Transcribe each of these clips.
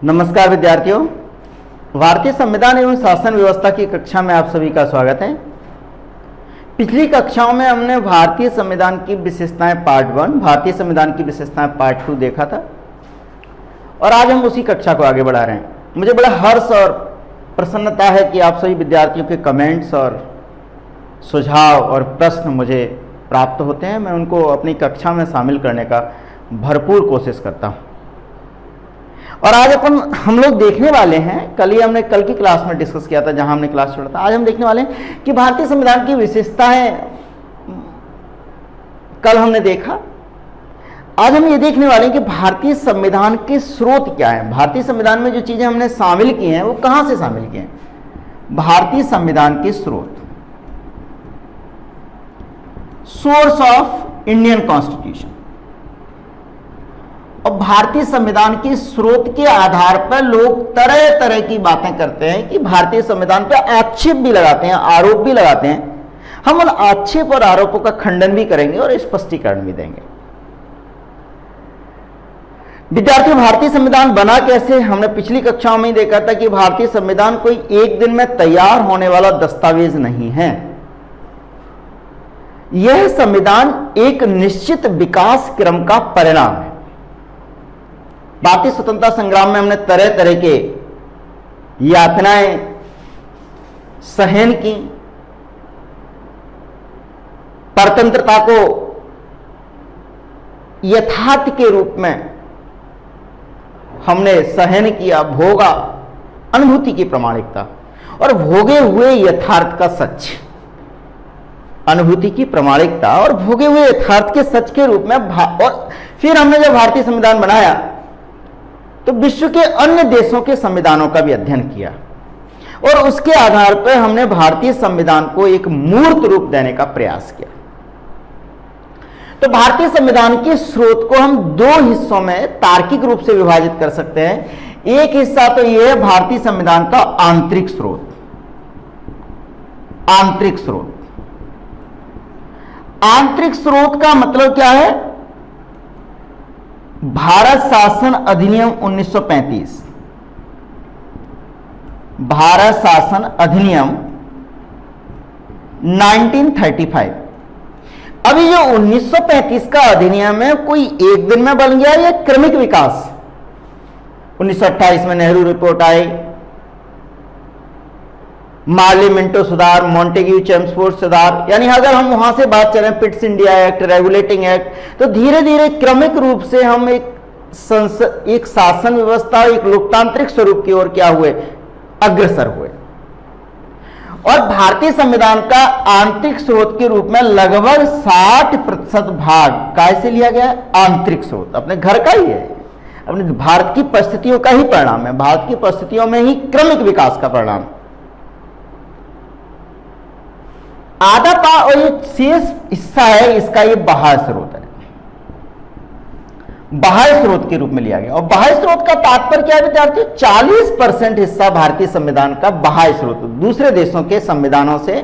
नमस्कार विद्यार्थियों, भारतीय संविधान एवं शासन व्यवस्था की कक्षा में आप सभी का स्वागत है। पिछली कक्षाओं में हमने भारतीय संविधान की विशेषताएं पार्ट 1, भारतीय संविधान की विशेषताएं पार्ट 2 देखा था और आज हम उसी कक्षा को आगे बढ़ा रहे हैं। मुझे बड़ा हर्ष और प्रसन्नता है कि आप सभी विद्यार्थियों के कमेंट्स और सुझाव और प्रश्न मुझे प्राप्त होते हैं। मैं उनको अपनी कक्षा में शामिल करने का भरपूर कोशिश करता हूँ। और आज हम लोग देखने वाले हैं, कल की क्लास में डिस्कस किया था जहां हमने क्लास छोड़ा था। आज हम देखने वाले हैं कि भारतीय संविधान की विशेषताएं कल हमने देखा। आज हम ये देखने वाले हैं कि भारतीय संविधान के स्रोत क्या है। भारतीय संविधान में जो चीजें हमने शामिल की हैं वो कहां से शामिल की हैं। भारतीय संविधान के स्रोत, सोर्स ऑफ इंडियन कॉन्स्टिट्यूशन। और भारतीय संविधान के स्रोत के आधार पर लोग तरह तरह की बातें करते हैं कि भारतीय संविधान पर आक्षेप भी लगाते हैं, आरोप भी लगाते हैं। हम उन आक्षेप और आरोपों का खंडन भी करेंगे और स्पष्टीकरण भी देंगे। विद्यार्थियों, भारतीय संविधान बना कैसे? हमने पिछली कक्षाओं में ही देखा था कि भारतीय संविधान कोई एक दिन में तैयार होने वाला दस्तावेज नहीं है। यह संविधान एक निश्चित विकास क्रम का परिणाम है। भारतीय स्वतंत्रता संग्राम में हमने तरह तरह के यातनाएं सहन की, परतंत्रता को यथार्थ के रूप में हमने सहन किया, भोगा, अनुभूति की प्रामाणिकता और भोगे हुए यथार्थ का सच, अनुभूति की प्रामाणिकता और भोगे हुए यथार्थ के सच के रूप में और फिर हमने जब भारतीय संविधान बनाया तो विश्व के अन्य देशों के संविधानों का भी अध्ययन किया और उसके आधार पर हमने भारतीय संविधान को एक मूर्त रूप देने का प्रयास किया। तो भारतीय संविधान के स्रोत को हम दो हिस्सों में तार्किक रूप से विभाजित कर सकते हैं। एक हिस्सा तो यह है भारतीय संविधान का आंतरिक स्रोत। आंतरिक स्रोत, आंतरिक स्रोत का मतलब क्या है? भारत शासन अधिनियम 1935, भारत शासन अधिनियम 1935। अभी जो 1935 का अधिनियम है कोई एक दिन में बन गया या क्रमिक विकास? 1928 में नेहरू रिपोर्ट आई, मार्ली मिंटो सुधार, मॉन्टेग्यू चेम्सफोर्ड सुधार, यानी अगर हम वहां से बात करें Pitt's India act, regulating act, तो धीरे धीरे क्रमिक रूप से हम एक शासन व्यवस्था, एक लोकतांत्रिक स्वरूप की ओर क्या हुए? अग्रसर हुए। और भारतीय संविधान का आंतरिक स्रोत के रूप में लगभग 60% भाग कैसे लिया गया है? आंतरिक स्रोत अपने घर का ही है, अपने भारत की परिस्थितियों का ही परिणाम है, भारत की परिस्थितियों में ही क्रमिक विकास का परिणाम। आधा और ये शेष हिस्सा है इसका, ये बाह्य स्रोत है, बाह्य स्रोत के रूप में लिया गया। और बाह्य स्रोत का तात्पर्य क्या है विद्यार्थियों? 40% हिस्सा भारतीय संविधान का बाह्य स्रोत, दूसरे देशों के संविधानों से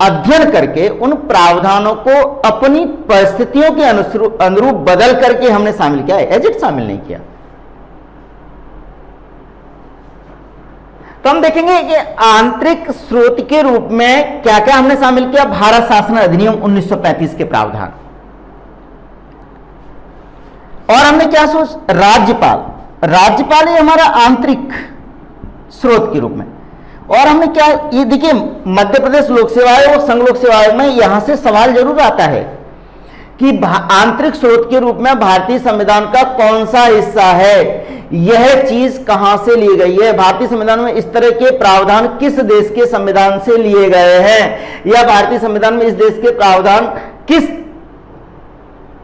अध्ययन करके उन प्रावधानों को अपनी परिस्थितियों के अनुरूप बदल करके हमने शामिल किया है, एजिट शामिल नहीं किया। तो हम देखेंगे कि आंतरिक स्रोत के रूप में क्या क्या हमने शामिल किया। भारत शासन अधिनियम 1935 के प्रावधान, और हमने क्या सोच, राज्यपाल, राज्यपाल ये हमारा आंतरिक स्रोत के रूप में। और हमने क्या, ये देखिए मध्य प्रदेश लोक सेवा आयोग और संघ लोक सेवा आयोग में यहां से सवाल जरूर आता है कि आंतरिक स्रोत के रूप में भारतीय संविधान का कौन सा हिस्सा है, यह चीज कहां से ली गई है, भारतीय संविधान में इस तरह के प्रावधान किस देश के संविधान से लिए गए हैं, या भारतीय संविधान में इस देश के प्रावधान किस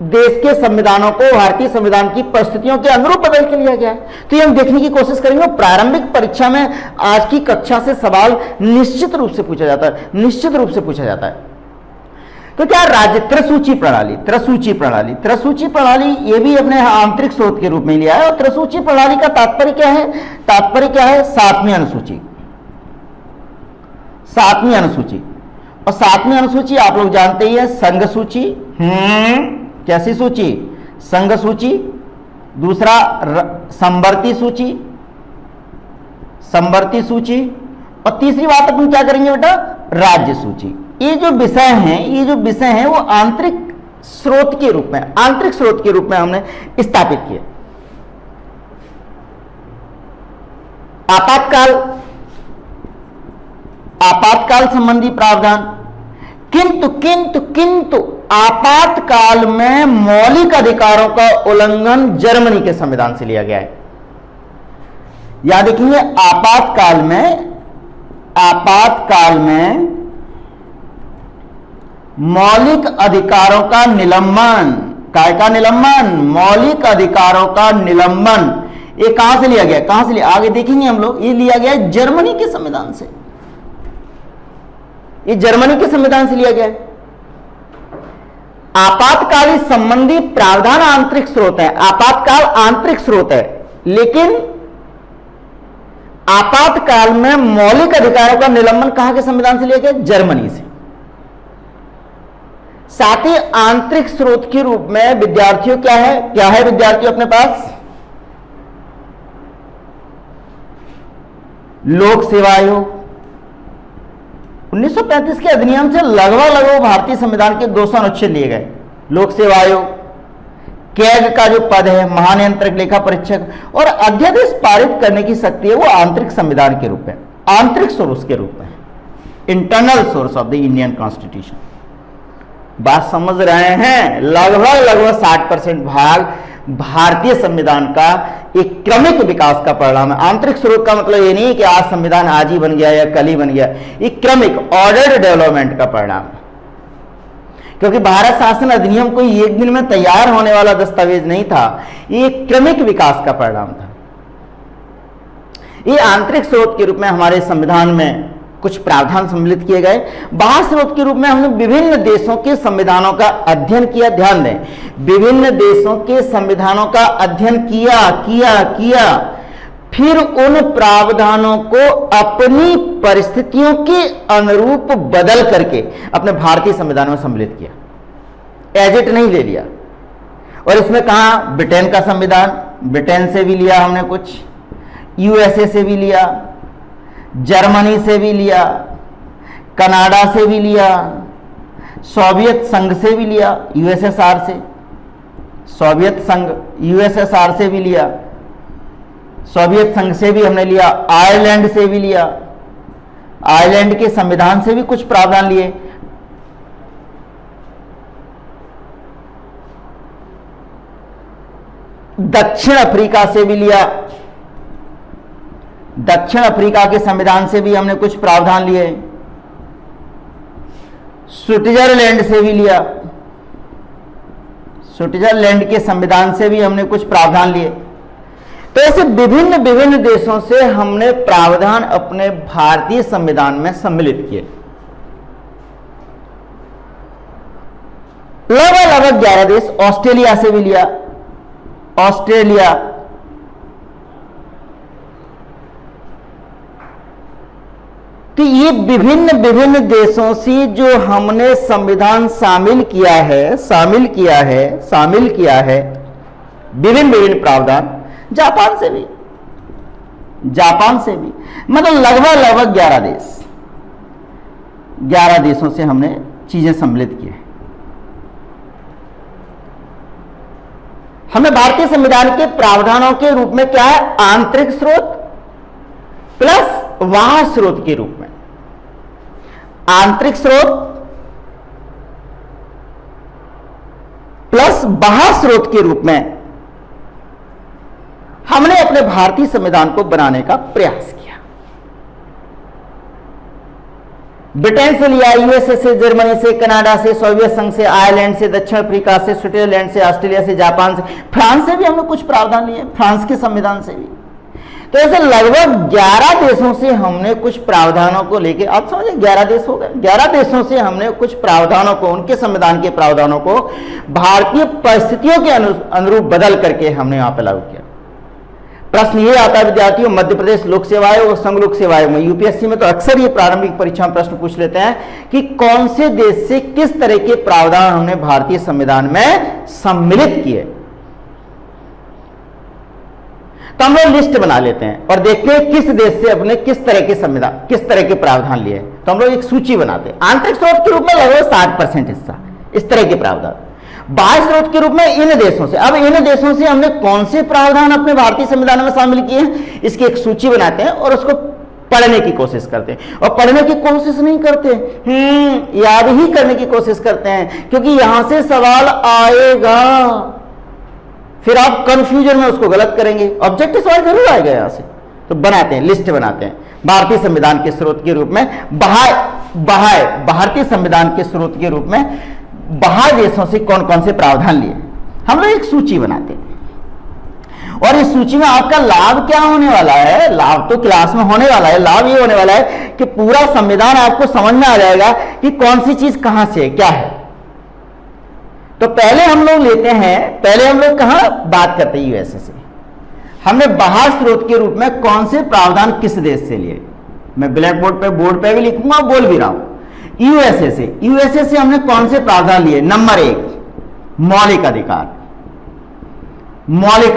देश के संविधानों को भारतीय संविधान की परिस्थितियों के अनुरूप बदल के लिया गया है। तो ये हम देखने की कोशिश करेंगे। प्रारंभिक परीक्षा में आज की कक्षा से सवाल निश्चित रूप से पूछा जाता है, निश्चित रूप से पूछा जाता है। तो क्या राज्य त्रिसूची प्रणाली, त्रिसूची प्रणाली, त्रिसूची प्रणाली ये भी अपने आंतरिक स्रोत के रूप में लिया है। और त्रिसूची प्रणाली का तात्पर्य क्या है? तात्पर्य क्या है? 7वीं अनुसूची, 7वीं अनुसूची। और 7वीं अनुसूची आप लोग जानते ही है, संघ सूची, कैसी सूची? संघ सूची, दूसरा समवर्ती सूची, समवर्ती सूची, और तीसरी बात अपन क्या करेंगे बेटा, राज्य सूची। ये जो विषय हैं वो आंतरिक स्रोत के रूप में हमने स्थापित किए। आपातकाल संबंधी प्रावधान, किंतु आपातकाल में मौलिक अधिकारों का उल्लंघन जर्मनी के संविधान से लिया गया है। याद रखिए, आपातकाल में मौलिक अधिकारों का निलंबन, काय का निलंबन, मौलिक अधिकारों का निलंबन, ये कहां से लिया गया, आगे देखेंगे हम लोग। ये लिया गया जर्मनी के संविधान से, ये जर्मनी के संविधान से लिया गया है। आपातकाली संबंधी प्रावधान आंतरिक स्रोत है, आपातकाल आंतरिक स्रोत है, लेकिन आपातकाल में मौलिक अधिकारों का निलंबन कहां के संविधान से लिया गया, जर्मनी से। साथ ही आंतरिक स्रोत के रूप में विद्यार्थियों क्या है विद्यार्थियों अपने पास, लोक सेवा आयोग। 1935 के अधिनियम से लगभग भारतीय संविधान के 200 अनुच्छेद लिए गए। लोक सेवा आयोग, कैग का जो पद है, महानियंत्रक, लेखा परीक्षक, और अध्यादेश पारित करने की शक्ति है वो आंतरिक संविधान के रूप में, आंतरिक सोर्स के रूप में, internal source of the Indian constitution. बात समझ रहे हैं? लगभग 60% भाग भारतीय संविधान का एक क्रमिक विकास का परिणाम है। आंतरिक स्रोत का मतलब ये नहीं है कि आज संविधान आज ही बन गया या कल ही बन गया, एक क्रमिक ऑर्डर्ड डेवलपमेंट का परिणाम है। क्योंकि भारत शासन अधिनियम कोई एक दिन में तैयार होने वाला दस्तावेज नहीं था, ये एक क्रमिक विकास का परिणाम था। ये आंतरिक स्रोत के रूप में हमारे संविधान में कुछ प्रावधान सम्मिलित किए गए। बाह्य स्रोत के रूप में हमने विभिन्न देशों के संविधानों का अध्ययन किया। ध्यान दें, विभिन्न देशों के संविधानों का अध्ययन किया, फिर उन प्रावधानों को अपनी परिस्थितियों के अनुरूप बदल करके अपने भारतीय संविधान में सम्मिलित किया, एज इट नहीं ले लिया। और इसमें कहा, ब्रिटेन का संविधान, ब्रिटेन से भी लिया हमने कुछ, यूएसए से भी लिया, जर्मनी से भी लिया, कनाडा से भी लिया, सोवियत संघ से भी लिया, यूएसएसआर से, सोवियत संघ यूएसएसआर से भी लिया, सोवियत संघ से भी हमने लिया, आयरलैंड से भी लिया, आयरलैंड के संविधान से भी कुछ प्रावधान लिए। दक्षिण अफ्रीका से भी लिया, दक्षिण अफ्रीका के संविधान से भी हमने कुछ प्रावधान लिए, स्विट्जरलैंड से भी लिया, स्विट्जरलैंड के संविधान से भी हमने कुछ प्रावधान लिए। तो ऐसे विभिन्न देशों से हमने प्रावधान अपने भारतीय संविधान में सम्मिलित किए। लगभग 11 देश, ऑस्ट्रेलिया से भी लिया, ऑस्ट्रेलिया, तो ये विभिन्न देशों से जो हमने संविधान शामिल किया है विभिन्न प्रावधान, जापान से भी मतलब लगभग 11 देशों से हमने चीजें सम्मिलित की है। हमें भारतीय संविधान के प्रावधानों के रूप में क्या है, आंतरिक स्रोत प्लस बाह्य स्रोत के रूप में, आंतरिक स्रोत प्लस बाह्य स्रोत के रूप में हमने अपने भारतीय संविधान को बनाने का प्रयास किया। ब्रिटेन से लिया, यूएसए से, जर्मनी से, कनाडा से, सोवियत संघ से, आयरलैंड से, दक्षिण अफ्रीका से, स्विट्जरलैंड से, ऑस्ट्रेलिया से, जापान से, फ्रांस से भी हमने कुछ प्रावधान लिए, फ्रांस के संविधान से भी। तो ऐसे लगभग 11 देशों से हमने कुछ प्रावधानों को लेके, आप समझे 11 देश हो गए, 11 देशों से हमने कुछ प्रावधानों को, उनके संविधान के प्रावधानों को भारतीय परिस्थितियों के अनुरूप बदल करके हमने यहां पर लागू किया। प्रश्न ये आता है विद्यार्थियों, मध्य प्रदेश लोक सेवा आयोग और संघ लोक सेवा आयोग में, यूपीएससी में तो अक्सर ये प्रारंभिक परीक्षा में प्रश्न पूछ लेते हैं कि कौन से देश से किस तरह के प्रावधान हमने भारतीय संविधान में सम्मिलित किए। तो हम लोग लिस्ट बना लेते हैं और देखते हैं किस देश से अपने किस तरह के संविधान, किस तरह के प्रावधान लिए। तो हम लोग एक सूची बनाते हैं। आंतरिक स्रोत के रूप में लगभग 60% हिस्सा इस तरह के प्रावधान। बाह्य स्रोत के रूप में इन देशों से, अब इन देशों से हमने कौन से प्रावधान अपने भारतीय संविधान में शामिल किए हैं, इसकी एक सूची बनाते हैं और उसको पढ़ने की कोशिश करते हैं। और पढ़ने की कोशिश नहीं करते, याद ही करने की कोशिश करते हैं, क्योंकि यहां से सवाल आएगा, फिर आप कंफ्यूजन में उसको गलत करेंगे। ऑब्जेक्टिव सवाल जरूर आएगा यहां से। तो बनाते हैं, लिस्ट बनाते हैं भारतीय संविधान के स्रोत के रूप में, भारतीय संविधान के स्रोत के रूप में बाहर देशों से कौन कौन से प्रावधान लिए। हम लोग एक सूची बनाते हैं और इस सूची में आपका लाभ क्या होने वाला है, लाभ तो क्लास में होने वाला है। लाभ ये होने वाला है कि पूरा संविधान आपको समझ में आ जाएगा कि कौन सी चीज कहां से क्या है। तो पहले हम लोग लेते हैं, पहले हम लोग कहां बात करते हैं, यूएसए से। हमने बाहर स्रोत के रूप में कौन से प्रावधान किस देश से लिए, मैं ब्लैक बोर्ड पे भी लिखूंगा, बोल भी रहा हूं। यूएसए से हमने कौन से प्रावधान लिए। नंबर 1, मौलिक अधिकार। मौलिक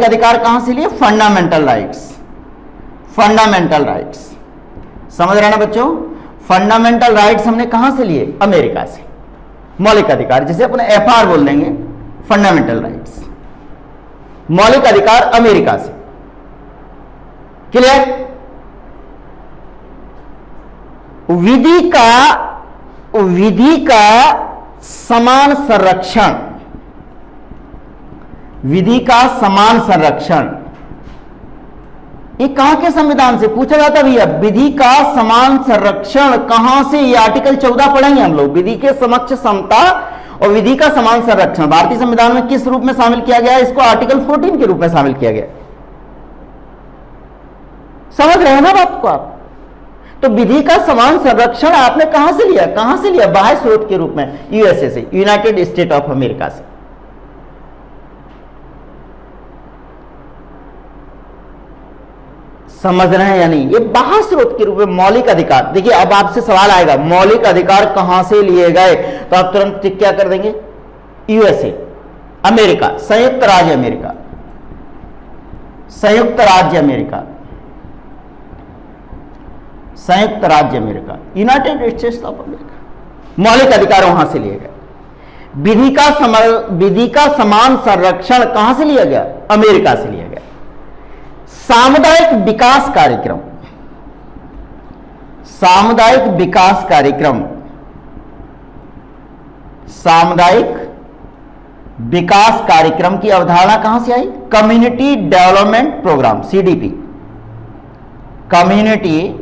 अधिकार कहां से लिए, फंडामेंटल राइट्स। समझ रहे ना बच्चों, फंडामेंटल राइट्स हमने कहां से लिए, अमेरिका से। मौलिक अधिकार जिसे अपन एफआर बोल देंगे, फंडामेंटल राइट्स, मौलिक अधिकार अमेरिका से। क्लियर। विधि का समान संरक्षण, ये कहां के संविधान से पूछा जाता भैया। विधि का समान संरक्षण कहां से, ये आर्टिकल 14 पढ़ेंगे हम लोग। विधि के समक्ष समता और विधि का समान संरक्षण भारतीय संविधान में किस रूप में शामिल किया गया है, इसको आर्टिकल 14 के रूप में शामिल किया गया। समझ रहे हैं ना बात को आप। तो विधि का समान संरक्षण आपने कहां से लिया, बाह्य स्रोत के रूप में, यूएसए से, यूनाइटेड स्टेट ऑफ अमेरिका से। समझ रहे हैं या नहीं, ये बाह्य स्रोत के रूप में। मौलिक अधिकार, देखिए अब आपसे सवाल आएगा मौलिक अधिकार कहां से लिए गए, तो आप तुरंत टिक क्या कर देंगे, यूएसए, अमेरिका, संयुक्त राज्य America, United states of America. मौलिक अधिकार वहां से लिए गए। विधि का समान संरक्षण कहां से लिया गया, अमेरिका से लिया गया। सामुदायिक विकास कार्यक्रम की अवधारणा कहां से आई, community development programme, CDP, community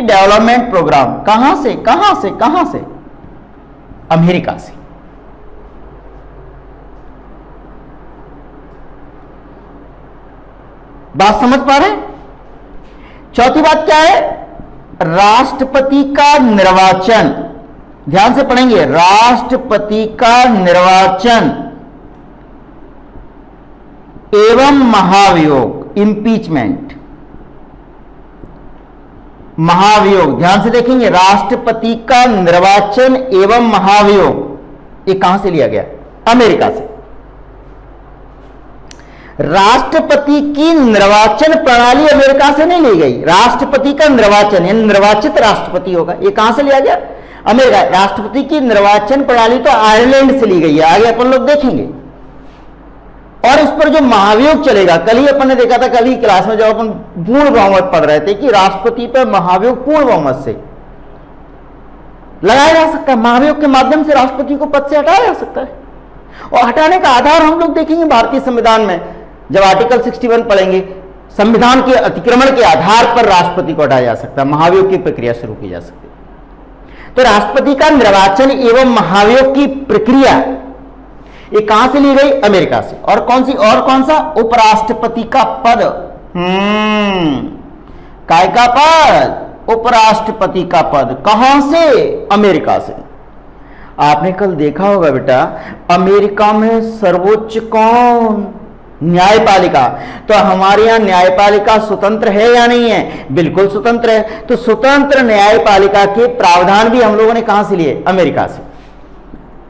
development programme कहां से, अमेरिका से। बात समझ पा रहे हैं। चौथी बात क्या है, राष्ट्रपति का निर्वाचन, ध्यान से पढ़ेंगे, राष्ट्रपति का निर्वाचन एवं महाभियोग, इंपीचमेंट, ध्यान से देखेंगे, राष्ट्रपति का निर्वाचन एवं महाभियोग, ये कहां से लिया गया, अमेरिका से। राष्ट्रपति की निर्वाचन प्रणाली अमेरिका से नहीं ली गई। राष्ट्रपति का निर्वाचन यानी निर्वाचित राष्ट्रपति होगा, ये कहां से लिया गया, अमेरिका। राष्ट्रपति की निर्वाचन प्रणाली तो आयरलैंड से ली गई है, आगे अपन लोग देखेंगे। और इस पर जो महाभियोग चलेगा, कल ही अपन ने देखा था, कल ही क्लास में जब अपन पूर्ण बहुमत पढ़ रहे थे कि राष्ट्रपति पर महाभियोग पूर्ण बहुमत से लगाया जा सकता है। महाभियोग के माध्यम से राष्ट्रपति को पद से हटाया जा सकता है। और हटाने का आधार हम लोग देखेंगे भारतीय संविधान में, जब आर्टिकल 61 पढ़ेंगे, संविधान के अतिक्रमण के आधार पर राष्ट्रपति को हटाया जा सकता है, महाभियोग की प्रक्रिया शुरू की जा सकती है। तो राष्ट्रपति का निर्वाचन एवं महाभियोग की प्रक्रिया ये कहां से ली गई, अमेरिका से। और कौन सा, उपराष्ट्रपति का पद, काय का पद, उपराष्ट्रपति का पद, कहां से, अमेरिका से। आपने कल देखा होगा बेटा, अमेरिका में सर्वोच्च कौन, न्यायपालिका। तो हमारे यहां न्यायपालिका स्वतंत्र है या नहीं है? बिल्कुल स्वतंत्र है। तो स्वतंत्र न्यायपालिका के प्रावधान भी हम लोगों ने कहां से लिए? अमेरिका से।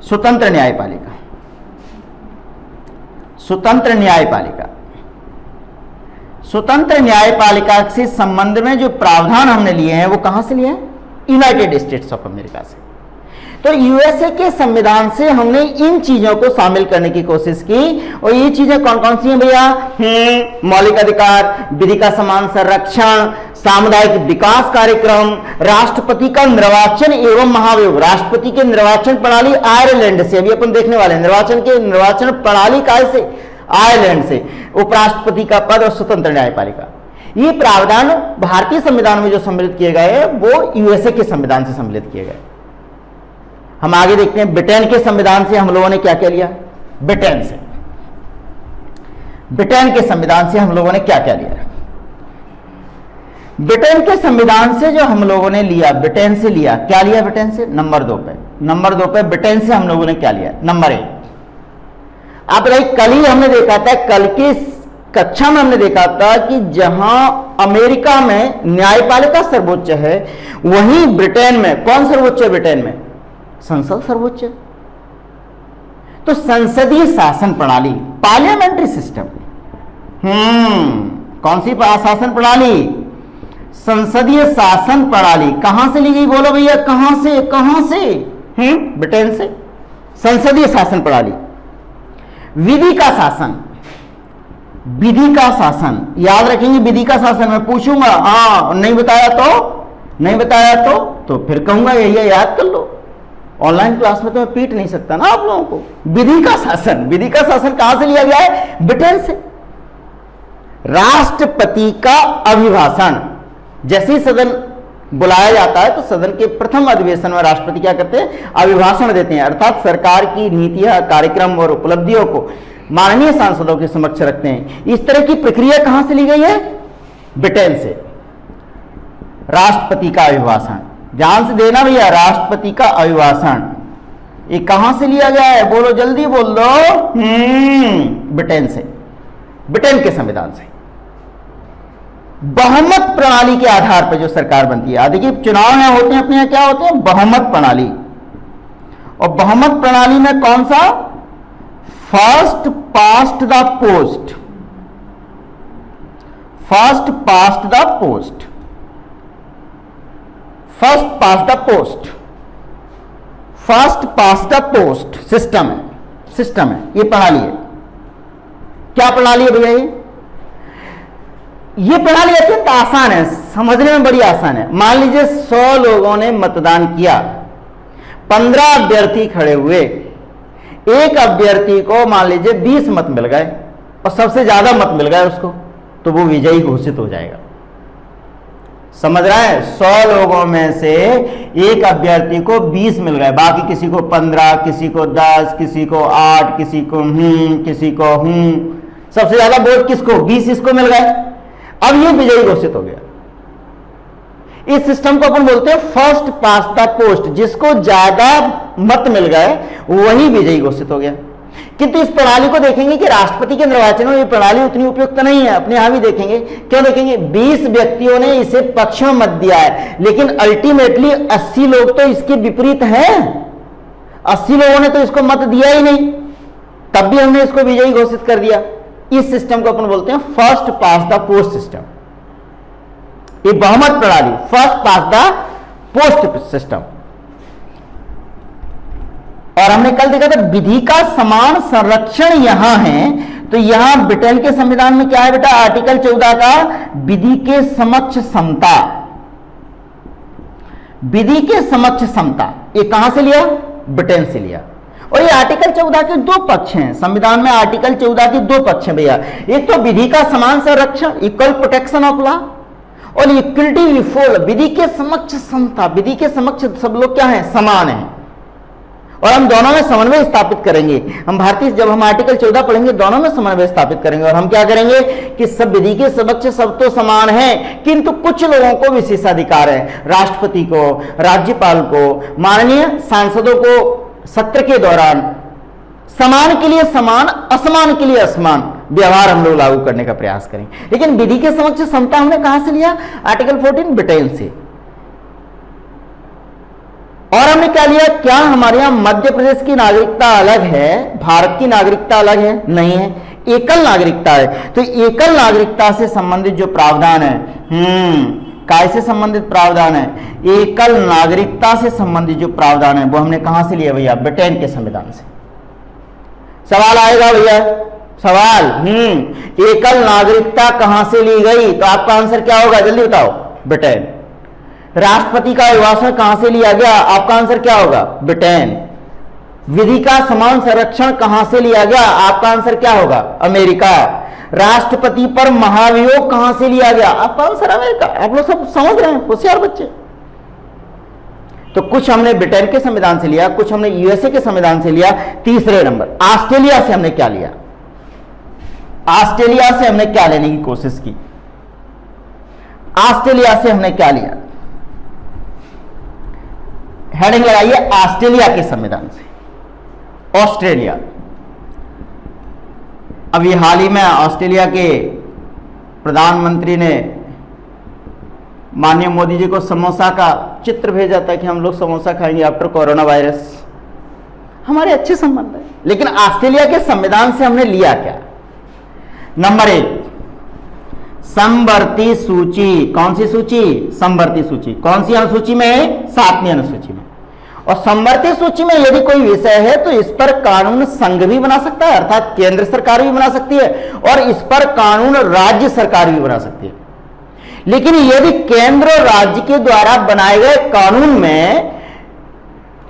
स्वतंत्र न्यायपालिका, स्वतंत्र न्यायपालिका, स्वतंत्र न्यायपालिका से संबंध में जो प्रावधान हमने लिए हैं वो कहां से लिए हैं? यूनाइटेड स्टेट्स ऑफ अमेरिका से। तो यूएसए के संविधान से हमने इन चीजों को शामिल करने की कोशिश की। और ये चीजें कौन कौन सी हैं भैया? मौलिक अधिकार, विधि का समान संरक्षण, सामुदायिक विकास कार्यक्रम, राष्ट्रपति का निर्वाचन एवं महाभियोग। राष्ट्रपति के निर्वाचन प्रणाली आयरलैंड से, अभी अपन देखने वाले हैं निर्वाचन प्रणाली काय से? आयरलैंड से। उपराष्ट्रपति का पद और स्वतंत्र न्यायपालिका, ये प्रावधान भारतीय संविधान में जो सम्मिलित किए गए हैं वो यूएसए के संविधान से सम्मिलित किए गए। हम आगे देखते हैं ब्रिटेन के संविधान से हम लोगों ने क्या क्या लिया? ब्रिटेन के संविधान से हम लोगों ने क्या क्या लिया? ब्रिटेन के संविधान से जो हम लोगों ने लिया, ब्रिटेन से लिया, क्या लिया ब्रिटेन से? नंबर 2 पे ब्रिटेन से हम लोगों ने क्या लिया? नंबर 1। आप कल ही हमने देखा था, कल की कक्षा में हमने देखा था कि जहां अमेरिका में न्यायपालिका सर्वोच्च है, वहीं ब्रिटेन में कौन सर्वोच्च है? ब्रिटेन में संसद सर्वोच्च है। तो संसदीय शासन प्रणाली, पार्लियामेंट्री सिस्टम, कौन सी शासन प्रणाली? संसदीय शासन प्रणाली कहां से ली गई? बोलो भैया, कहां से? ब्रिटेन से। संसदीय शासन प्रणाली, विधि का शासन, याद रखेंगे विधि का शासन। मैं पूछूंगा नहीं बताया तो फिर कहूंगा यही याद कर लो। ऑनलाइन क्लास में तो मैं पीट नहीं सकता ना आप लोगों को। विधि का शासन कहां से लिया गया है? ब्रिटेन से। राष्ट्रपति का अभिभाषण, जैसे ही सदन बुलाया जाता है तो सदन के प्रथम अधिवेशन में राष्ट्रपति क्या करते हैं? अभिभाषण देते हैं, अर्थात सरकार की नीतियां, कार्यक्रम और उपलब्धियों को माननीय सांसदों के समक्ष रखते हैं। इस तरह की प्रक्रिया कहां से ली गई है? ब्रिटेन से। राष्ट्रपति का अभिभाषण, ध्यान से देना भैया, राष्ट्रपति का अभिभाषण ये कहां से लिया गया है? बोलो, जल्दी बोल दो। ब्रिटेन से, ब्रिटेन के संविधान से। बहुमत प्रणाली के आधार पर जो सरकार बनती है, देखिए चुनाव में होते हैं अपने यहां, क्या होते हैं? बहुमत प्रणाली। और बहुमत प्रणाली में कौन सा? First past the post, first past the post, first past the post system है, ये प्रणाली है। क्या प्रणाली है भैया? ये प्रणाली अत्यंत आसान है, समझने में बड़ी आसान है। मान लीजिए 100 लोगों ने मतदान किया, 15 अभ्यर्थी खड़े हुए, एक अभ्यर्थी को मान लीजिए 20 मत मिल गए और सबसे ज्यादा मत मिल गए उसको, तो वो विजयी घोषित हो जाएगा। समझ रहा है? 100 लोगों में से एक अभ्यर्थी को 20 मिल गए, बाकी किसी को 15, किसी को 10, किसी को 8, किसी को सबसे ज्यादा वोट किसको? 20 इसको मिल गए। अब ये विजयी घोषित हो गया। इस सिस्टम को अपन बोलते हैं फर्स्ट पास्ट द पोस्ट, जिसको ज्यादा मत मिल गए वही विजयी घोषित हो गया। किंतु इस प्रणाली को देखेंगे कि राष्ट्रपति के निर्वाचन में ये प्रणाली उतनी उपयुक्त नहीं है। अपने यहां भी देखेंगे, क्यों देखेंगे? 20 व्यक्तियों ने इसे पक्ष में मत दिया है, लेकिन अल्टीमेटली 80 लोग तो इसके विपरीत हैं। 80 लोगों ने तो इसको मत दिया ही नहीं, तब भी हमने इसको विजयी घोषित कर दिया। इस सिस्टम को अपन बोलते हैं first past the post system. ये बहुमत प्रणाली, first past the post system. और हमने कल देखा था विधि का समान संरक्षण यहां है, तो यहां ब्रिटेन के संविधान में क्या है बेटा? आर्टिकल 14 का विधि के समक्ष समता, विधि के समक्ष समता, ये कहां से लिया? ब्रिटेन से लिया। और ये आर्टिकल 14 के 2 पक्ष हैं संविधान में। आर्टिकल 14 के 2 पक्ष हैं भैया। एक तो विधि का समान संरक्षण, इक्वल प्रोटेक्शन ऑफ लॉ, और इक्वलिटी बिफोर, विधि के समक्ष समता, विधि के समक्ष सब लोग क्या है? समान है। और हम दोनों में समन्वय स्थापित करेंगे। हम भारतीय, जब हम आर्टिकल 14 पढ़ेंगे, दोनों में समन्वय स्थापित करेंगे। और हम क्या करेंगे कि सब विधि के समक्ष सब तो समान है, किंतु कुछ लोगों को विशेषाधिकार है। राष्ट्रपति को, राज्यपाल को, माननीय सांसदों को सत्र के दौरान समान के लिए समान, असमान के लिए असमान व्यवहार हम लोग लागू करने का प्रयास करें। लेकिन विधि के समक्ष समता हमने कहां से लिया? आर्टिकल 14 ब्रिटेन से। और हमने क्या लिया? क्या हमारे यहां मध्य प्रदेश की नागरिकता अलग है, भारत की नागरिकता अलग है? नहीं है, एकल नागरिकता है। तो एकल नागरिकता से संबंधित जो प्रावधान है, कैसे संबंधित प्रावधान है? एकल नागरिकता से संबंधित जो प्रावधान है वो हमने कहां से लिया भैया? ब्रिटेन के संविधान से। सवाल आएगा भैया, सवाल, एकल नागरिकता कहां से ली गई? तो आपका आंसर क्या होगा? जल्दी बताओ। ब्रिटेन। राष्ट्रपति का अभिभाषण कहां से लिया गया? आपका आंसर क्या होगा? ब्रिटेन। विधि का समान संरक्षण कहां से लिया गया? आपका आंसर क्या होगा? अमेरिका। राष्ट्रपति पर महाभियोग कहां से लिया गया? आपका आंसर अमेरिका। आप लोग सब समझ रहे हैं, होशियार बच्चे। तो कुछ हमने ब्रिटेन के संविधान से लिया, कुछ हमने यूएसए के संविधान से लिया। तीसरे नंबर, ऑस्ट्रेलिया से हमने क्या लिया? ऑस्ट्रेलिया से हमने क्या लेने की कोशिश की? ऑस्ट्रेलिया से हमने क्या लिया? हेडिंग लगाइए, ऑस्ट्रेलिया के संविधान से। ऑस्ट्रेलिया, अभी हाल ही में ऑस्ट्रेलिया के प्रधानमंत्री ने माननीय मोदी जी को समोसा का चित्र भेजा था कि हम लोग समोसा खाएंगे आफ्टर कोरोना वायरस। हमारे अच्छे संबंध है। लेकिन ऑस्ट्रेलिया के संविधान से हमने लिया क्या? नंबर 1, समवर्ती सूची। कौन सी सूची? समवर्ती सूची। कौन सी अनुसूची में है? 7वीं अनुसूची में। और समवर्ती सूची में यदि कोई विषय है तो इस पर कानून संघ भी बना सकता है, अर्थात केंद्र सरकार भी बना सकती है, और इस पर कानून राज्य सरकार भी बना सकती है। लेकिन यदि केंद्र और राज्य के द्वारा बनाए गए कानून में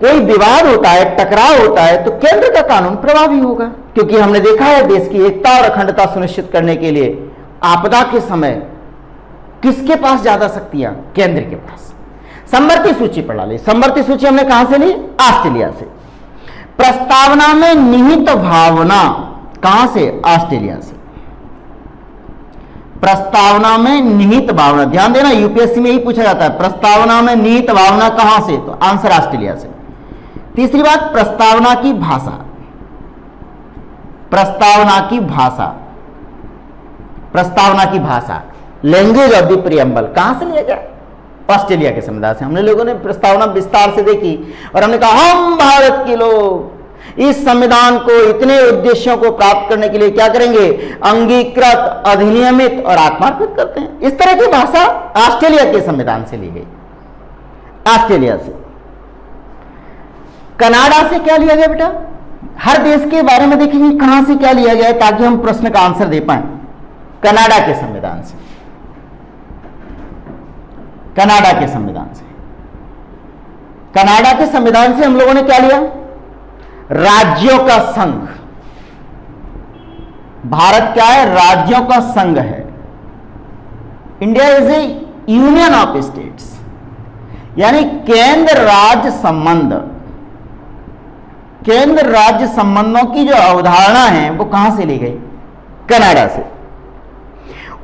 कोई विवाद होता है, टकराव होता है, तो केंद्र का कानून प्रभावी होगा। क्योंकि हमने देखा है देश की एकता और अखंडता सुनिश्चित करने के लिए आपदा के समय किसके पास ज्यादा शक्तियां? केंद्र के पास। समवर्ती सूची पढ़ा ली। समवर्ती सूची हमने कहां से ली? ऑस्ट्रेलिया से। प्रस्तावना में निहित भावना कहां से? ऑस्ट्रेलिया से। प्रस्तावना में निहित भावना, ध्यान देना, यूपीएससी में ही पूछा जाता है, प्रस्तावना में निहित भावना कहां से? तो आंसर ऑस्ट्रेलिया से। तीसरी बात, प्रस्तावना की भाषा। प्रस्तावना की भाषा, प्रस्तावना की भाषा, लैंग्वेज ऑफ द प्रीएम्बल कहां से लिया गया? ऑस्ट्रेलिया के संविधान से। हमने लोगों ने प्रस्तावना विस्तार से देखी और हमने कहा हम भारत के लोग इस संविधान को इतने उद्देश्यों को प्राप्त करने के लिए क्या करेंगे? अंगीकृत, अधिनियमित और आत्मार्पित करते हैं। इस तरह की भाषा ऑस्ट्रेलिया के संविधान से ली गई। ऑस्ट्रेलिया से। कनाडा से क्या लिया गया बेटा? हर देश के बारे में देखेंगे कहां से क्या लिया गया है ताकि हम प्रश्न का आंसर दे पाए। कनाडा के संविधान से। कनाडा के संविधान से। कनाडा के संविधान से हम लोगों ने क्या लिया? राज्यों का संघ। भारत क्या है? राज्यों का संघ है। India is A union of states, यानी केंद्र राज्य संबंध। केंद्र राज्य संबंधों की जो अवधारणा है वो कहां से ली गई? कनाडा से।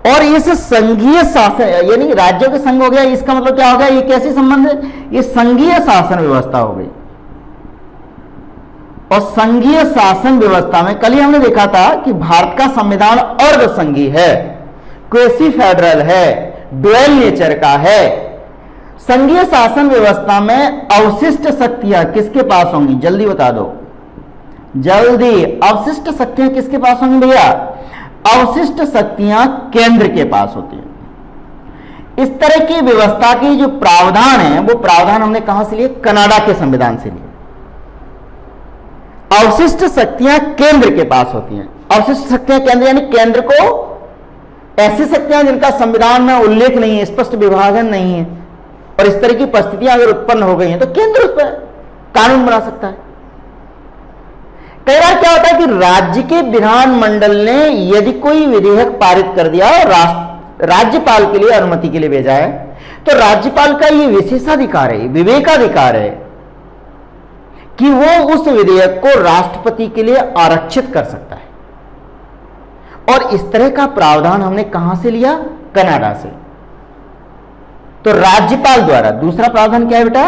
और इस संघीय शासन, यानी राज्यों के संघ हो गया, इसका मतलब क्या हो गया? ये कैसे संबंध है? ये संघीय शासन व्यवस्था हो गई। और संघीय शासन व्यवस्था में कल ही हमने देखा था कि भारत का संविधान अर्ध संघीय है, क्वेसी फेडरल है, डुअल नेचर का है। संघीय शासन व्यवस्था में अवशिष्ट शक्तियां किसके पास होंगी? जल्दी बता दो, जल्दी। अवशिष्ट शक्तियां किसके पास होंगी भैया? अवशिष्ट शक्तियां केंद्र के पास होती है। इस तरह की व्यवस्था की जो प्रावधान है वो प्रावधान हमने कहां से लिए? कनाडा के संविधान से लिए। अवशिष्ट शक्तियां केंद्र के पास होती हैं। अवशिष्ट शक्तियां केंद्र, यानी केंद्र को ऐसी शक्तियां जिनका संविधान में उल्लेख नहीं है, स्पष्ट विभाजन नहीं है, और इस तरह की परिस्थितियां अगर उत्पन्न हो गई हैं तो केंद्र उस पर कानून बना सकता है। कई बार क्या होता है कि राज्य के विधानमंडल ने यदि कोई विधेयक पारित कर दिया और राज्यपाल के लिए अनुमति के लिए भेजा है, तो राज्यपाल का यह विशेषाधिकार है, विवेकाधिकार है कि वो उस विधेयक को राष्ट्रपति के लिए आरक्षित कर सकता है। और इस तरह का प्रावधान हमने कहां से लिया? कनाडा से। तो राज्यपाल द्वारा, दूसरा प्रावधान क्या है बेटा?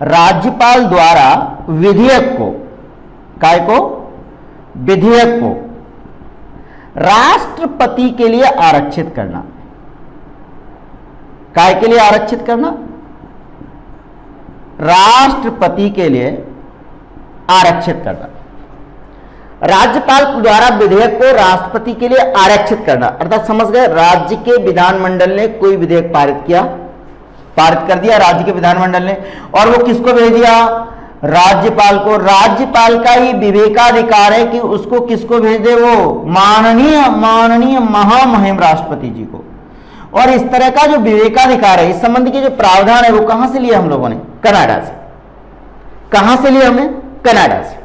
राज्यपाल द्वारा विधेयक को काय को? विधेयक को राष्ट्रपति के लिए आरक्षित करना। काय के लिए आरक्षित करना? राष्ट्रपति के लिए आरक्षित करना। राज्यपाल द्वारा विधेयक को राष्ट्रपति के लिए आरक्षित करना, अर्थात समझ गए, राज्य के विधानमंडल ने कोई विधेयक पारित कर दिया राज्य के विधानमंडल ने, और वो किसको भेज दिया? राज्यपाल को। राज्यपाल का ही विवेकाधिकार है कि उसको किसको भेज दे? वो माननीय महामहिम राष्ट्रपति जी को। और इस तरह का जो विवेकाधिकार है, इस संबंध के जो प्रावधान है, वो कहां से लिया हम लोगों ने? कनाडा से। कहां से लिया हमने? कनाडा से।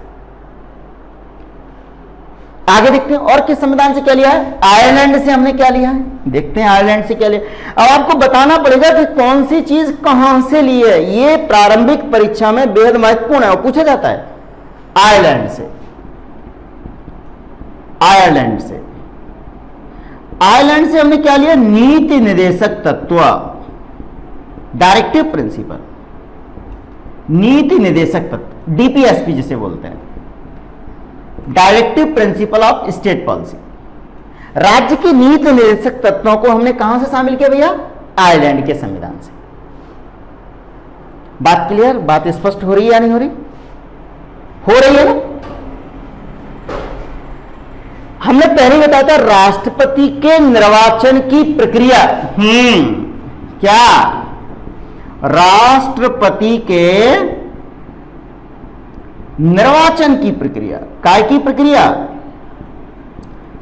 आगे देखते हैं और किस संविधान से क्या लिया है? आयरलैंड से हमने क्या लिया है, देखते हैं आयरलैंड से क्या लिया। अब आपको बताना पड़ेगा कि कौन सी चीज कहां से ली है। ये प्रारंभिक परीक्षा में बेहद महत्वपूर्ण है और पूछा जाता है। आयरलैंड से। आयरलैंड से हमने क्या लिया? नीति निर्देशक तत्व, डायरेक्टिव प्रिंसिपल, नीति निर्देशक तत्व, डीपीएसपी जिसे बोलते हैं, directive principle of state policy. राज्य की नीति निर्देशक तत्वों को हमने कहां से शामिल किया भैया? आयरलैंड के संविधान से। बात क्लियर? बात स्पष्ट हो रही है या नहीं हो रही? हो रही है ना? हमने पहले ही बताया था राष्ट्रपति के निर्वाचन की प्रक्रिया। क्या? राष्ट्रपति के निर्वाचन की प्रक्रिया। काय की प्रक्रिया?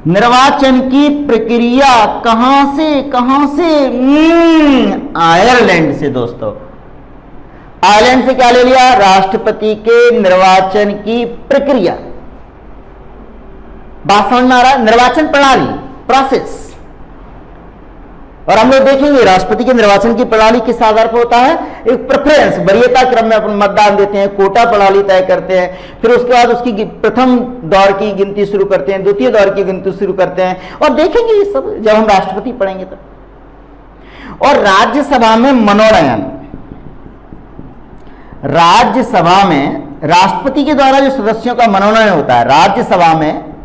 निर्वाचन की प्रक्रिया कहां से? आयरलैंड से दोस्तों। आयरलैंड से क्या ले लिया? राष्ट्रपति के निर्वाचन की प्रक्रिया। बात समझ में आ रहा है? निर्वाचन प्रणाली, प्रोसेस। और हम लोग देखेंगे राष्ट्रपति के निर्वाचन की प्रणाली किस आधार पर होता है? एक प्रेफरेंस, वरीयता क्रम में अपन मतदान देते हैं, कोटा प्रणाली तय करते हैं, फिर उसके बाद उसकी प्रथम दौर की गिनती शुरू करते हैं, द्वितीय दौर की गिनती शुरू करते हैं, और देखेंगे ये सब जब हम राष्ट्रपति पढ़ेंगे तब। और राज्यसभा में मनोनयन, राज्यसभा में राष्ट्रपति के द्वारा जो सदस्यों का मनोनयन होता है, राज्यसभा में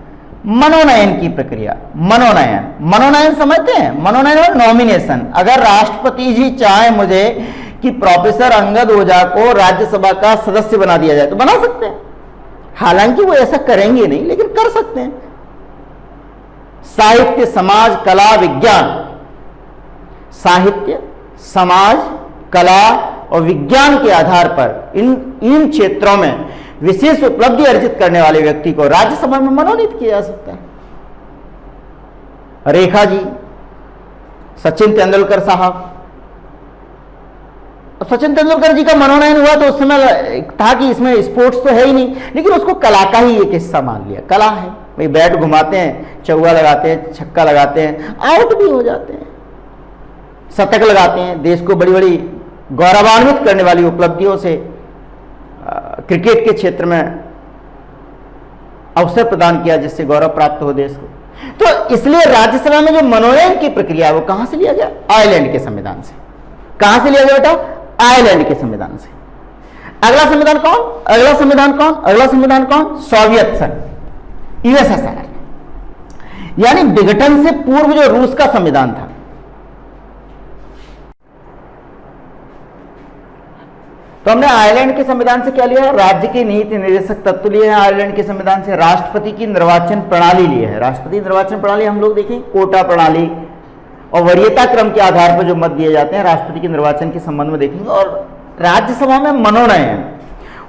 मनोनयन की प्रक्रिया। मनोनयन समझते हैं? मनोनयन और नॉमिनेशन। अगर राष्ट्रपति जी चाहे मुझे कि प्रोफेसर अंगद ओझा को राज्यसभा का सदस्य बना दिया जाए तो बना सकते हैं। हालांकि वो ऐसा करेंगे नहीं, लेकिन कर सकते हैं। साहित्य, समाज, कला, विज्ञान, साहित्य, समाज, कला और विज्ञान के आधार पर इन क्षेत्रों में विशेष उपलब्धि अर्जित करने वाले व्यक्ति को राज्यसभा में मनोनीत किया जा सकता है। रेखा जी, सचिन तेंदुलकर साहब। सचिन तेंदुलकर जी का मनोनयन हुआ तो उस समय था कि इसमें स्पोर्ट्स तो है ही नहीं, लेकिन उसको कला का ही एक हिस्सा मान लिया। कला है भाई, बैट घुमाते हैं, चौका लगाते हैं, छक्का लगाते हैं, आउट भी हो जाते हैं, शतक लगाते हैं, देश को बड़ी बड़ी गौरवान्वित करने वाली उपलब्धियों से क्रिकेट के क्षेत्र में अवसर प्रदान किया जिससे गौरव प्राप्त हो देश को। तो इसलिए राज्यसभा में जो मनोनयन की प्रक्रिया है वो कहां से लिया गया? आयरलैंड के संविधान से। कहां से लिया गया बेटा? आयरलैंड के संविधान से। अगला संविधान कौन? सोवियत संघ, यूएसएसआर, यानी विघटन से पूर्व जो रूस का संविधान था। तो हमने आयरलैंड के संविधान से क्या लिया है? राज्य के नीति निर्देशक तत्व लिए हैं आयरलैंड के संविधान से। राष्ट्रपति की निर्वाचन प्रणाली लिए है। राष्ट्रपति निर्वाचन प्रणाली हम लोग देखें, कोटा प्रणाली और वरीयता क्रम के आधार पर जो मत दिए जाते हैं राष्ट्रपति के निर्वाचन के संबंध में देखेंगे। और राज्यसभा में मनोनयन,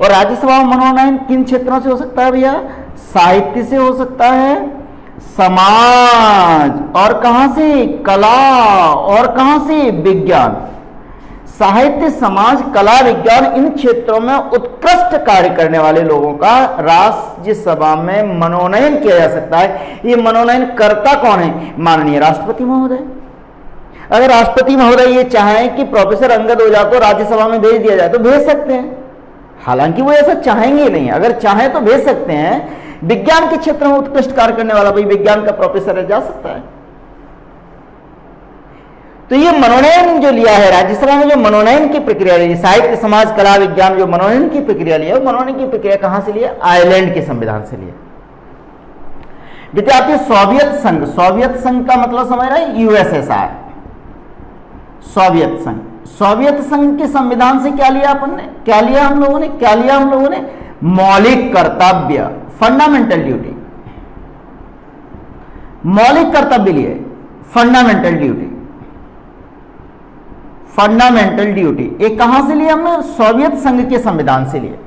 और राज्यसभा में मनोनयन किन क्षेत्रों से हो सकता है भैया? साहित्य से हो सकता है, समाज, और कहां से? कला, और कहां से? विज्ञान। साहित्य, समाज, कला, विज्ञान, इन क्षेत्रों में उत्कृष्ट कार्य करने वाले लोगों का राज्यसभा में मनोनयन किया जा सकता है। ये मनोनयन करता कौन है? माननीय राष्ट्रपति महोदय। अगर राष्ट्रपति महोदय ये चाहें कि प्रोफेसर अंगद ओझा को राज्यसभा में भेज दिया जाए तो भेज सकते हैं। हालांकि वो ऐसा चाहेंगे नहीं, अगर चाहें तो भेज सकते हैं। विज्ञान के क्षेत्र में उत्कृष्ट कार्य करने वाला भाई विज्ञान का प्रोफेसर जा सकता है। तो ये मनोनयन जो लिया है राज्यसभा में, जो मनोनयन की प्रक्रिया ली, साहित्य समाज कला विज्ञान जो मनोनयन की प्रक्रिया ली है, वो मनोनयन की प्रक्रिया कहां से ली है? आयरलैंड के संविधान से ली है। विद्यार्थी सोवियत संघ, सोवियत संघ का मतलब समझ रहे हैं? यूएसएसआर, सोवियत संघ। सोवियत संघ के संविधान से क्या लिया अपन ने? क्या लिया हम लोगों ने? मौलिक कर्तव्य, फंडामेंटल ड्यूटी, मौलिक कर्तव्य लिए, फंडामेंटल ड्यूटी, फंडामेंटल ड्यूटी। ये कहां से लिए हमने? सोवियत संघ के संविधान से लिए।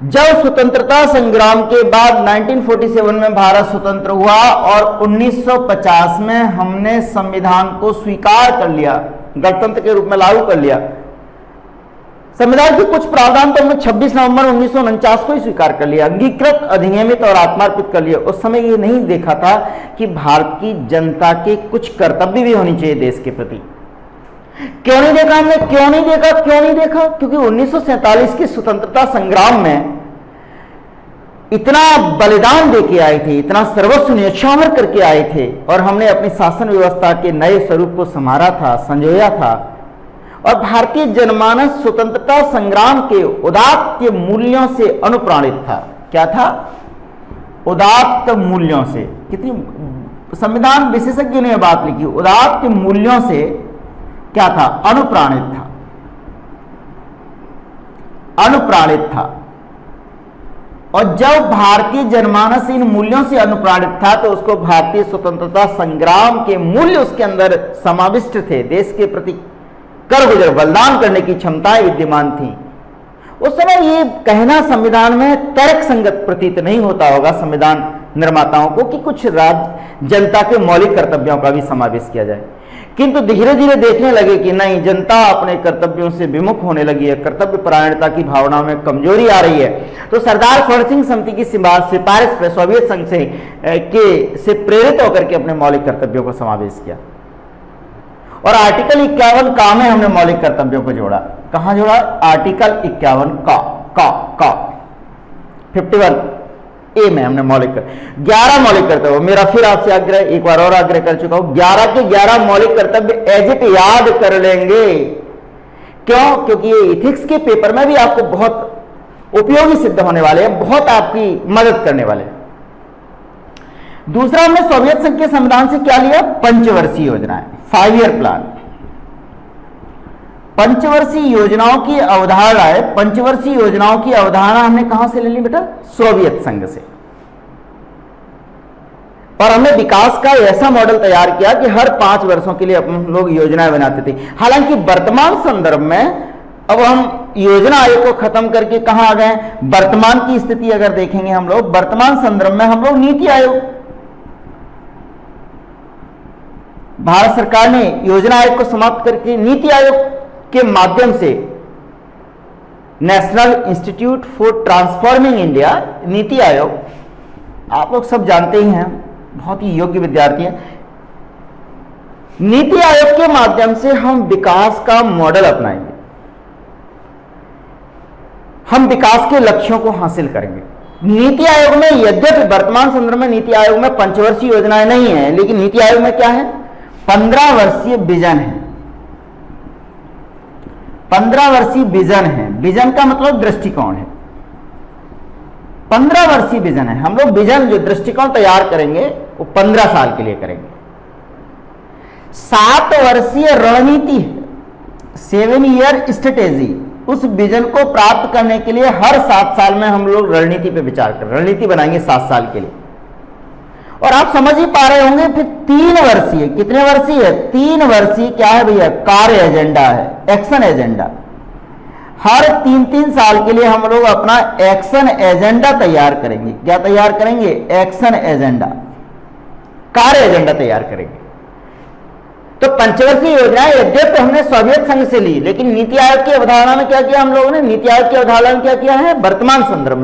जब स्वतंत्रता संग्राम के बाद 1947 में भारत स्वतंत्र हुआ और 1950 में हमने संविधान को स्वीकार कर लिया, गणतंत्र के रूप में लागू कर लिया। संविधान के कुछ प्रावधान तो हमने 26 नवंबर 1949 को ही स्वीकार कर लिया, अंगीकृत, अधिनियमित और आत्मार्पित कर लिया। उस समय ये नहीं देखा था कि भारत की जनता के कुछ कर्तव्य भी होनी चाहिए देश के प्रति। क्यों नहीं देखा हमने? क्यों नहीं देखा? क्योंकि 1947 के स्वतंत्रता संग्राम में इतना बलिदान देके आए थे, इतना सर्वस्व न्यौछावर करके आए थे, और हमने अपनी शासन व्यवस्था के नए स्वरूप को संवारा था, संजोया था, और भारतीय जनमानस स्वतंत्रता संग्राम के उदात्त मूल्यों से अनुप्राणित था। क्या था? उदात्त मूल्यों से। कितनी संविधान विशेषज्ञों ने बात लिखी, उदात्त मूल्यों से क्या था? अनुप्राणित था। और जब भारतीय जनमानस इन मूल्यों से अनुप्राणित था तो उसको भारतीय स्वतंत्रता संग्राम के मूल्य उसके अंदर समाविष्ट थे। देश के प्रति कर गुजर बलिदान करने की क्षमताएं विद्यमान थी। उस समय ये कहना संविधान में तर्क संगत प्रतीत नहीं होता होगा संविधान निर्माताओं को कि कुछ राज्य जनता के मौलिक कर्तव्यों का भी समावेश किया जाए, किंतु धीरे धीरे देखने लगे कि नहीं, जनता अपने कर्तव्यों से विमुख होने लगी है, कर्तव्य परायणता की भावना में कमजोरी आ रही है। तो सरदार स्वर्ण सिंह समिति की सिफारिश पर सोवियत संघ से प्रेरित होकर के अपने मौलिक कर्तव्यों को समावेश किया, और आर्टिकल 51 का में हमने मौलिक कर्तव्यों को जोड़ा। कहां जोड़ा? आर्टिकल 51 का 51 ए में हमने मौलिक 11 मौलिक कर्तव्य। मेरा फिर आपसे आग्रह, एक बार और आग्रह कर चुका हूं, 11 के 11 मौलिक कर्तव्य एज इट याद कर लेंगे। क्यों? क्योंकि ये इथिक्स के पेपर में भी आपको बहुत उपयोगी सिद्ध होने वाले हैं, बहुत आपकी मदद करने वाले हैं। दूसरा, हमने सोवियत संघ के संविधान से क्या लिया? पंचवर्षीय योजनाएं, 5 ईयर प्लान। पंचवर्षीय योजनाओं की अवधारणा है, पंचवर्षीय योजनाओं की अवधारणा हमने कहां से ले ली बेटा? सोवियत संघ से। और हमने विकास का ऐसा मॉडल तैयार किया कि हर 5 वर्षों के लिए हम लोग योजनाएं बनाते थे। हालांकि वर्तमान संदर्भ में अब हम योजना आयोग को खत्म करके कहां आ गए? वर्तमान की स्थिति अगर देखेंगे हम लोग, वर्तमान संदर्भ में हम लोग नीति आयोग, भारत सरकार ने योजना आयोग को समाप्त करके नीति आयोग के माध्यम से national institute for transforming India, NITI Aayog, आप लोग सब जानते ही हैं, बहुत ही योग्य विद्यार्थी हैं। नीति आयोग के माध्यम से हम विकास का मॉडल अपनाएंगे, हम विकास के लक्ष्यों को हासिल करेंगे। नीति आयोग में यद्यपि वर्तमान संदर्भ में नीति आयोग में पंचवर्षीय योजनाएं नहीं है, लेकिन नीति आयोग में क्या है? 15 वर्षीय विजन है। 15 वर्षीय विजन है। विजन का मतलब दृष्टिकोण है। 15 वर्षीय विजन है। हम लोग विजन, जो दृष्टिकोण तैयार करेंगे वो 15 साल के लिए करेंगे। 7 वर्षीय रणनीति, 7 ईयर स्ट्रेटेजी, उस विजन को प्राप्त करने के लिए हर 7 साल में हम लोग रणनीति पे विचार कर, रणनीति बनाएंगे 7 साल के लिए। और आप समझ ही पा रहे होंगे फिर 3 वर्षीय, कितने वर्षीय है? 3 वर्षीय क्या है भैया? कार्य एजेंडा है, एक्शन एजेंडा। हर 3-3 साल के लिए हम लोग अपना एक्शन एजेंडा तैयार करेंगे। क्या तैयार करेंगे? एक्शन एजेंडा, कार्य एजेंडा तैयार करेंगे। तो पंचवर्षीय योजनाएं यद्यपि हमने सोवियत संघ से ली, लेकिन नीति आयोग की अवधारणा में क्या किया हम लोगों ने? नीति आयोग की अवधारणा में क्या किया है? वर्तमान संदर्भ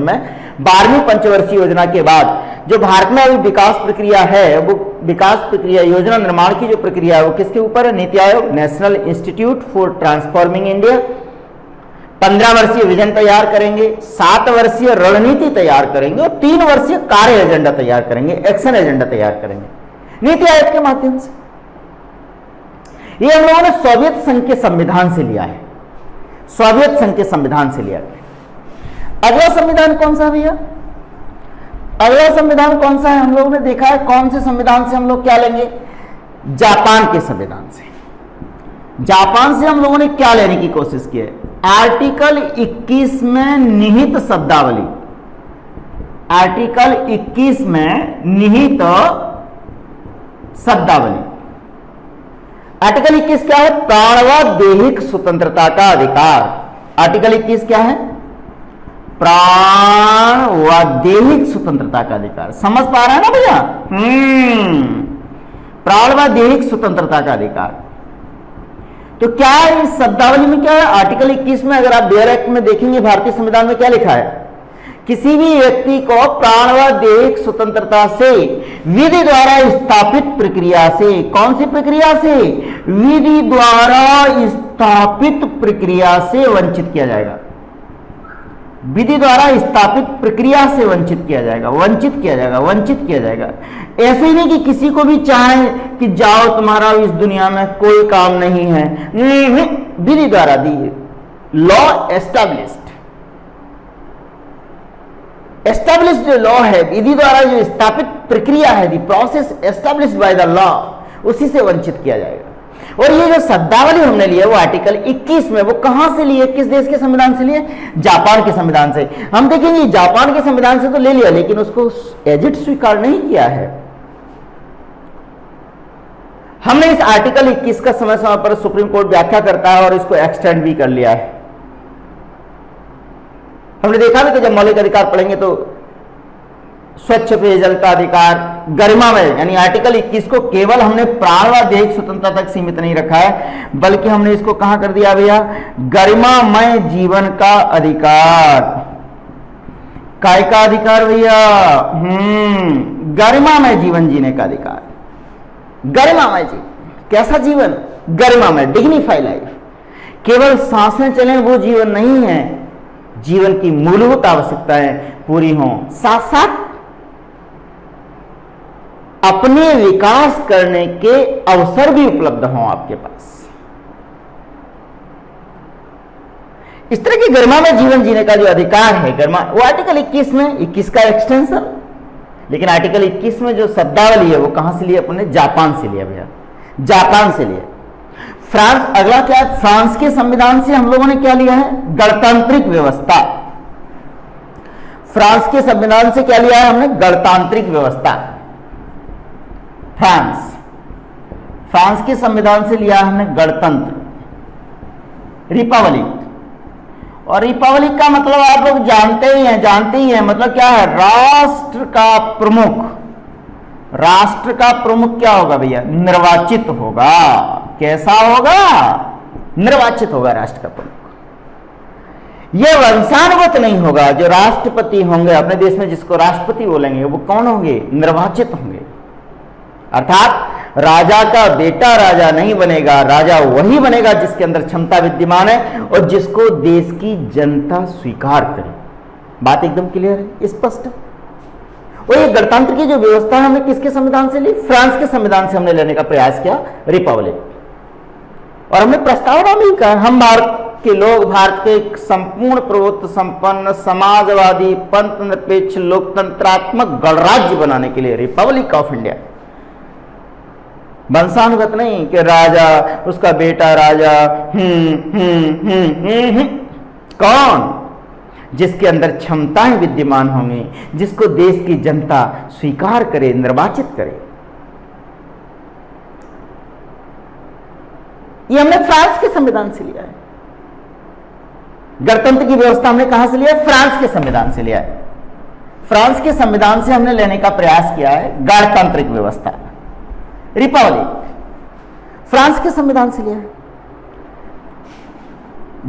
में 12वीं पंचवर्षीय योजना के बाद जो भारत में अभी विकास प्रक्रिया है, वो विकास प्रक्रिया, योजना निर्माण की जो प्रक्रिया है वो किसके ऊपर है? NITI Aayog, national institute for transforming India. 15 वर्षीय विजन तैयार करेंगे, 7 वर्षीय रणनीति तैयार करेंगे और 3 वर्षीय कार्य एजेंडा तैयार करेंगे, एक्शन एजेंडा तैयार करेंगे। नीति आयोग के माध्यम से। ये हम लोगों ने सोवियत संघ के संविधान से लिया है, सोवियत संघ के संविधान से लिया है। अगला संविधान कौन सा भैया? अगला संविधान कौन सा है? हम लोगों ने देखा है कौन से संविधान से हम लोग क्या लेंगे? जापान के संविधान से। जापान से हम लोगों ने क्या लेने की कोशिश की है? आर्टिकल 21 में निहित शब्दावली, आर्टिकल 21 में निहित शब्दावली। आर्टिकल 21 क्या है? प्राण व दैहिक स्वतंत्रता का अधिकार। आर्टिकल 21 क्या है? प्राण व दैहिक स्वतंत्रता का अधिकार। समझ पा रहे हैं ना भैया? प्राण व दैहिक स्वतंत्रता का अधिकार। तो क्या है इस शब्दावली में? क्या है आर्टिकल 21 में? अगर आप बेयर एक्ट में देखेंगे भारतीय संविधान में क्या लिखा है? किसी भी व्यक्ति को प्राण व दैहिक स्वतंत्रता से विधि द्वारा स्थापित प्रक्रिया से, कौन सी प्रक्रिया से? विधि द्वारा स्थापित प्रक्रिया से वंचित किया जाएगा। विधि द्वारा स्थापित प्रक्रिया से वंचित किया जाएगा, वंचित किया जाएगा, वंचित किया जाएगा। ऐसे ही नहीं कि किसी को भी चाहे कि जाओ तुम्हारा इस दुनिया में कोई काम नहीं है, विधि द्वारा दी, लॉ एस्टैब्लिश्ड, एस्टैब्लिश्ड जो लॉ है, विधि द्वारा जो स्थापित प्रक्रिया है, the process established by the law, उसी से वंचित किया जाएगा। और ये जो शब्दावली हमने ली है वो आर्टिकल 21 में, वो कहां से लिए? किस देश के संविधान से लिए? जापान के संविधान से। हम देखेंगे जापान के संविधान से तो ले लिया, लेकिन उसको एजिट स्वीकार नहीं किया है। हमने इस आर्टिकल 21 का समय समय पर सुप्रीम कोर्ट व्याख्या करता है और इसको एक्सटेंड भी कर लिया है। हमने देखा भी कि जब मौलिक अधिकार पढ़ेंगे तो स्वच्छ पेयजल का अधिकार, गरिमामय, यानी आर्टिकल 21 को केवल हमने प्राण व दैहिक स्वतंत्रता तक सीमित नहीं रखा है, बल्कि हमने इसको कहां कर दिया भैया? गरिमामय जीवन का अधिकार। काय का अधिकार भैया? गरिमामय जीवन जीने का अधिकार। गरिमामय जीवन, कैसा जीवन? गरिमामय, डिग्निफाई लाइफ। केवल सांसें चलें वो जीवन नहीं है, जीवन की मूलभूत आवश्यकताएं पूरी हों, साथ साथ अपने विकास करने के अवसर भी उपलब्ध हों आपके पास। इस तरह की गरिमा में जीवन जीने का जो अधिकार है, गरिमा, वो आर्टिकल 21 में, 21 का एक्सटेंशन। लेकिन आर्टिकल 21 में जो शब्दावली है वो कहां से लिया? अपने जापान से लिया भैया, जापान से लिया। फ्रांस, अगला क्या है? फ्रांस के संविधान से हम लोगों ने क्या लिया है? गणतांत्रिक व्यवस्था। फ्रांस के संविधान से क्या लिया है हमने? गणतांत्रिक व्यवस्था। फ्रांस के संविधान से लिया हमने गणतंत्र, रिपब्लिक। और रिपब्लिक का मतलब आप लोग जानते ही हैं, मतलब क्या है? राष्ट्र का प्रमुख, राष्ट्र का प्रमुख क्या होगा भैया? निर्वाचित होगा। कैसा होगा? निर्वाचित होगा राष्ट्र का प्रमुख। यह वंशानुगत नहीं होगा। जो राष्ट्रपति होंगे अपने देश में, जिसको राष्ट्रपति बोलेंगे, वो कौन होंगे? निर्वाचित होंगे। अर्थात राजा का बेटा राजा नहीं बनेगा, राजा वही बनेगा जिसके अंदर क्षमता विद्यमान है और जिसको देश की जनता स्वीकार करे। बात एकदम क्लियर है, स्पष्ट है। और ये गणतंत्र की जो व्यवस्था है हमने किसके संविधान से ली? फ्रांस के संविधान से हमने लेने का प्रयास किया, रिपब्लिक। और हमने प्रस्तावना भी कहा, हम भारत के लोग भारत के एक संपूर्ण प्रभुत्व संपन्न समाजवादी पंथ निरपेक्ष लोकतंत्रात्मक गणराज्य बनाने के लिए, रिपब्लिक ऑफ इंडिया। वंशानुगत नहीं कि राजा, उसका बेटा राजा, कौन? जिसके अंदर क्षमताएं विद्यमान होंगी, जिसको देश की जनता स्वीकार करे, निर्वाचित करे। ये हमने फ्रांस के संविधान से लिया है। गणतंत्र की व्यवस्था हमने कहां से लिया? फ्रांस के संविधान से लिया है। फ्रांस के संविधान से हमने लेने का प्रयास किया है गणतांत्रिक व्यवस्था, रिपब्लिक। फ्रांस के संविधान से लिया है।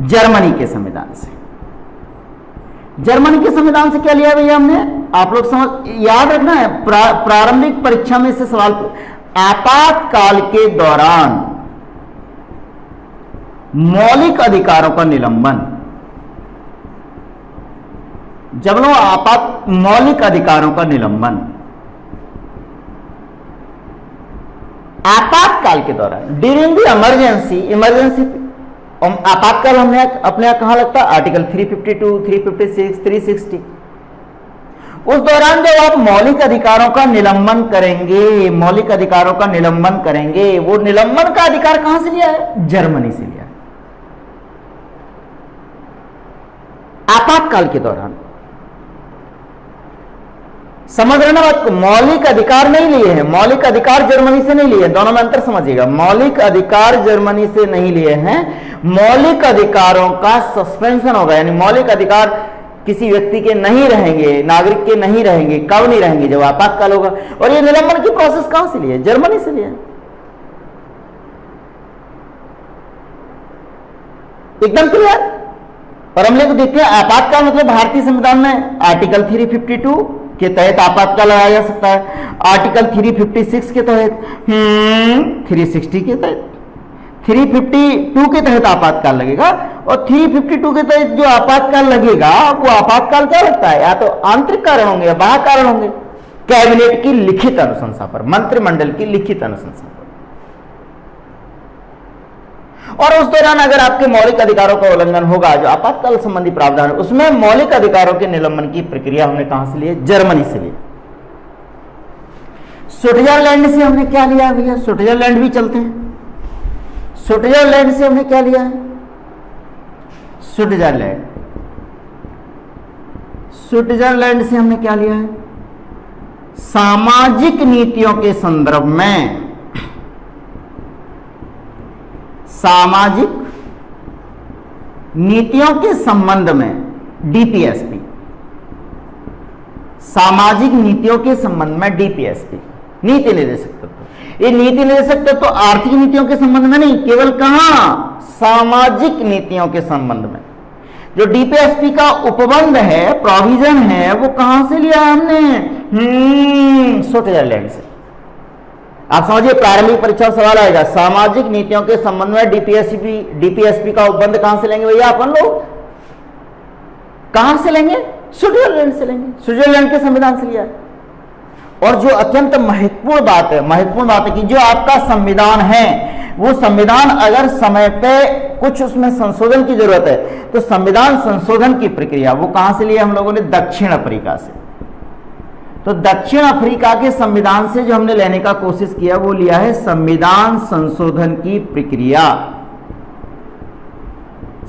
जर्मनी के संविधान से, जर्मनी के संविधान से क्या लिया भैया हमने? आप लोग समझ, याद रखना है, प्रारंभिक परीक्षा में से सवाल, आपातकाल के दौरान मौलिक अधिकारों का निलंबन। जब लोग मौलिक अधिकारों का निलंबन, आपातकाल के दौरान, ड्यूरिंग द इमरजेंसी, आपातकाल हमने अपने यहां कहां लगता है? आर्टिकल 352, 356, 360। उस दौरान जब आप मौलिक अधिकारों का निलंबन करेंगे, मौलिक अधिकारों का निलंबन करेंगे, वो निलंबन का अधिकार कहां से लिया है? जर्मनी से लिया है। आपातकाल के दौरान समझ रहे ना बात को? मौलिक अधिकार नहीं लिए हैं, मौलिक अधिकार जर्मनी से नहीं लिए, दोनों में अंतर समझिएगा। मौलिक अधिकार जर्मनी से नहीं लिए हैं, मौलिक अधिकारों का सस्पेंशन होगा, यानी मौलिक अधिकार किसी व्यक्ति के नहीं रहेंगे, नागरिक के नहीं रहेंगे। कब नहीं रहेंगे? जब आपातकाल होगा। और ये निलंबन की प्रोसेस कहां से लिए? जर्मनी से लिए, एकदम क्लियर। और हम लोग देखते हैं आपातकाल मतलब भारतीय संविधान में आर्टिकल 352 के तहत आपातकाल लगाया जा सकता है, आर्टिकल 356 के तहत, 360 के तहत, 352 के तहत आपातकाल लगेगा। और 352 के तहत जो आपातकाल लगेगा वो आपातकाल क्या लगता है? या तो आंतरिक कारण होंगे या बाह्य कारण होंगे, कैबिनेट की लिखित अनुशंसा पर, मंत्रिमंडल की लिखित अनुशंसा पर। और उस दौरान अगर आपके मौलिक अधिकारों का उल्लंघन होगा, जो आपातकाल संबंधी प्रावधान है, उसमें मौलिक अधिकारों के निलंबन की प्रक्रिया हमने कहां से ली? जर्मनी से ली। स्विट्जरलैंड से हमने क्या लिया भैया? स्विट्जरलैंड भी चलते हैं। स्विट्जरलैंड से हमने क्या लिया है? स्विट्जरलैंड से हमने क्या लिया है? सामाजिक नीतियों के संदर्भ में, सामाजिक नीतियों के संबंध में डीपीएसपी, सामाजिक नीतियों के संबंध में डीपीएसपी, नीति निर्देशक तत्व। ये नीति निर्देशक तत्व आर्थिक नीतियों के संबंध में नहीं, केवल कहां? सामाजिक नीतियों के संबंध में। जो डीपीएसपी का उपबंध है, प्रोविजन है, वो कहां से लिया हमने? स्विट्जरलैंड से। आप समझिए, प्रारंभिक परीक्षा सवाल आएगा, सामाजिक नीतियों के संबंध में डीपीएसपी का उपबंध कहां से लेंगे भैया अपन लोग? कहां से लेंगे? स्विट्जरलैंड से लेंगे, स्विट्जरलैंड के संविधान से लिया है। और जो अत्यंत महत्वपूर्ण बात है कि जो आपका संविधान है, वो संविधान अगर समय पे कुछ उसमें संशोधन की जरूरत है, तो संविधान संशोधन की प्रक्रिया वो कहां से लिया हम लोगों ने? दक्षिण अफ्रीका से। तो दक्षिण अफ्रीका के संविधान से जो हमने लेने का कोशिश किया, वो लिया है संविधान संशोधन की प्रक्रिया,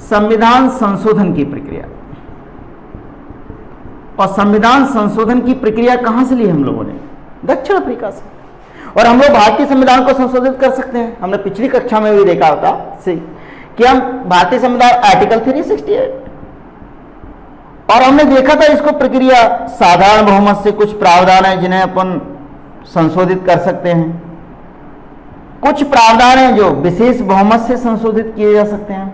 संविधान संशोधन की प्रक्रिया। और संविधान संशोधन की प्रक्रिया कहां से ली हम लोगों ने? दक्षिण अफ्रीका से। और हम लोग भारतीय संविधान को संशोधित कर सकते हैं। हमने पिछली कक्षा में भी देखा होता कि हम भारतीय संविधान आर्टिकल 368, और हमने देखा था इसको प्रक्रिया साधारण बहुमत से, कुछ प्रावधान है जिन्हें अपन संशोधित कर सकते हैं, कुछ प्रावधान है जो विशेष बहुमत से संशोधित किए जा सकते हैं,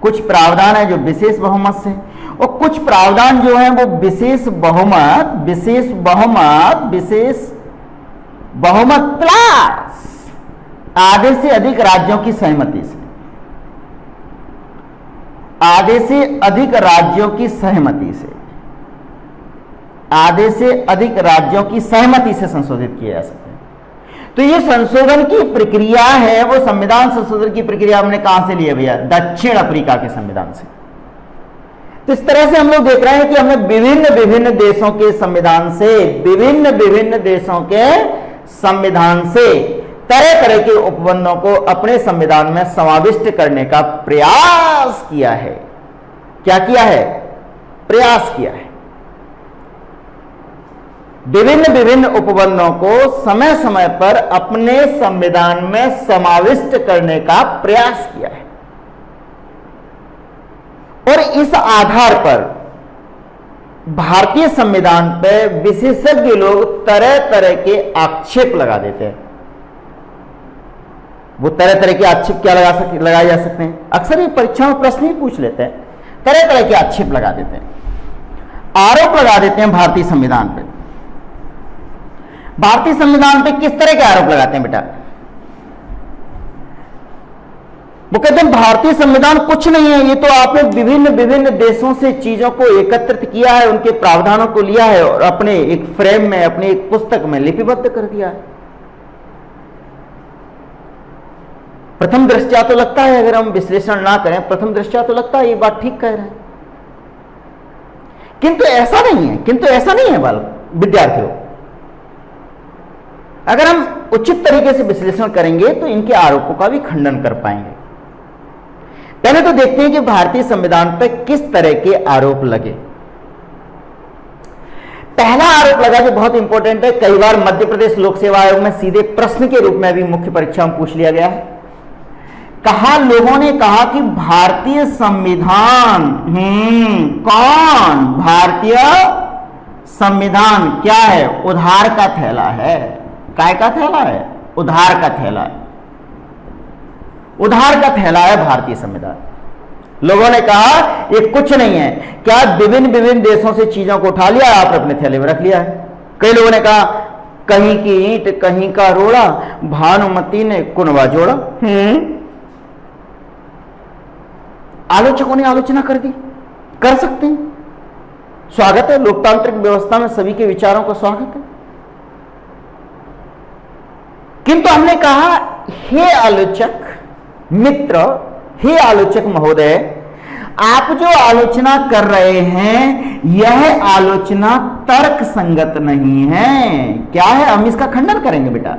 कुछ प्रावधान है जो विशेष बहुमत से, और कुछ प्रावधान जो है वो विशेष बहुमत प्लस आधे से अधिक राज्यों की सहमति से, आधे से अधिक राज्यों की सहमति से, आधे से अधिक राज्यों की सहमति से संशोधित किए जा सकते हैं। तो ये संशोधन की प्रक्रिया है, वो संविधान संशोधन की प्रक्रिया हमने कहां से ली है भैया? दक्षिण अफ्रीका के संविधान से। तो इस तरह से हम लोग देख रहे हैं कि हमने विभिन्न विभिन्न देशों के संविधान से, विभिन्न विभिन्न देशों के संविधान से तरह तरह के उपबंधों को अपने संविधान में समाविष्ट करने का प्रयास किया है। क्या किया है? प्रयास किया है। विभिन्न विभिन्न उपबंधों को समय समय पर अपने संविधान में समाविष्ट करने का प्रयास किया है। और इस आधार पर भारतीय संविधान पर विशेषज्ञ लोग तरह तरह के आक्षेप लगा देते हैं। वो तरह तरह के आक्षेप क्या लगाए जा सकते हैं? अक्सर ये परीक्षा में प्रश्न ही पूछ लेते हैं, तरह तरह के आक्षेप लगा देते हैं, आरोप लगा देते हैं भारतीय संविधान पे। भारतीय संविधान पे किस तरह के आरोप लगाते हैं बेटा? वो कहते हैं भारतीय संविधान कुछ नहीं है, ये तो आपने विभिन्न विभिन्न देशों से चीजों को एकत्रित किया है, उनके प्रावधानों को लिया है और अपने एक फ्रेम में, अपने एक पुस्तक में लिपिबद्ध कर दिया है। प्रथम दृष्टया तो लगता है, अगर हम विश्लेषण ना करें, प्रथम दृष्टया तो लगता है ये बात ठीक कह रहे हैं, किंतु ऐसा नहीं है बाल विद्यार्थियों। अगर हम उचित तरीके से विश्लेषण करेंगे तो इनके आरोपों का भी खंडन कर पाएंगे। पहले तो देखते हैं कि भारतीय संविधान पर किस तरह के आरोप लगे। पहला आरोप लगा जो बहुत इंपॉर्टेंट है, कई बार मध्य प्रदेश लोक सेवा आयोग में सीधे प्रश्न के रूप में भी मुख्य परीक्षा में पूछ लिया गया है। लोगों ने कहा कि भारतीय संविधान, कौन? भारतीय संविधान क्या है? उधार का थैला है। काय का थैला है? उधार का थैला है। उधार का थैला है भारतीय संविधान। लोगों ने कहा ये कुछ नहीं है, क्या विभिन्न देशों से चीजों को उठा लिया, आपने अपने थैले में रख लिया है। कई लोगों ने कहा कहीं की ईंट कहीं का रोड़ा, भानुमति ने कुनवा जोड़ा। आलोचकों ने आलोचना कर दी, कर सकते हैं, स्वागत है, लोकतांत्रिक व्यवस्था में सभी के विचारों का स्वागत है। किंतु हमने कहा हे आलोचक मित्र, हे आलोचक महोदय, आप जो आलोचना कर रहे हैं यह आलोचना तर्क संगत नहीं है। क्या है? हम इसका खंडन करेंगे बेटा।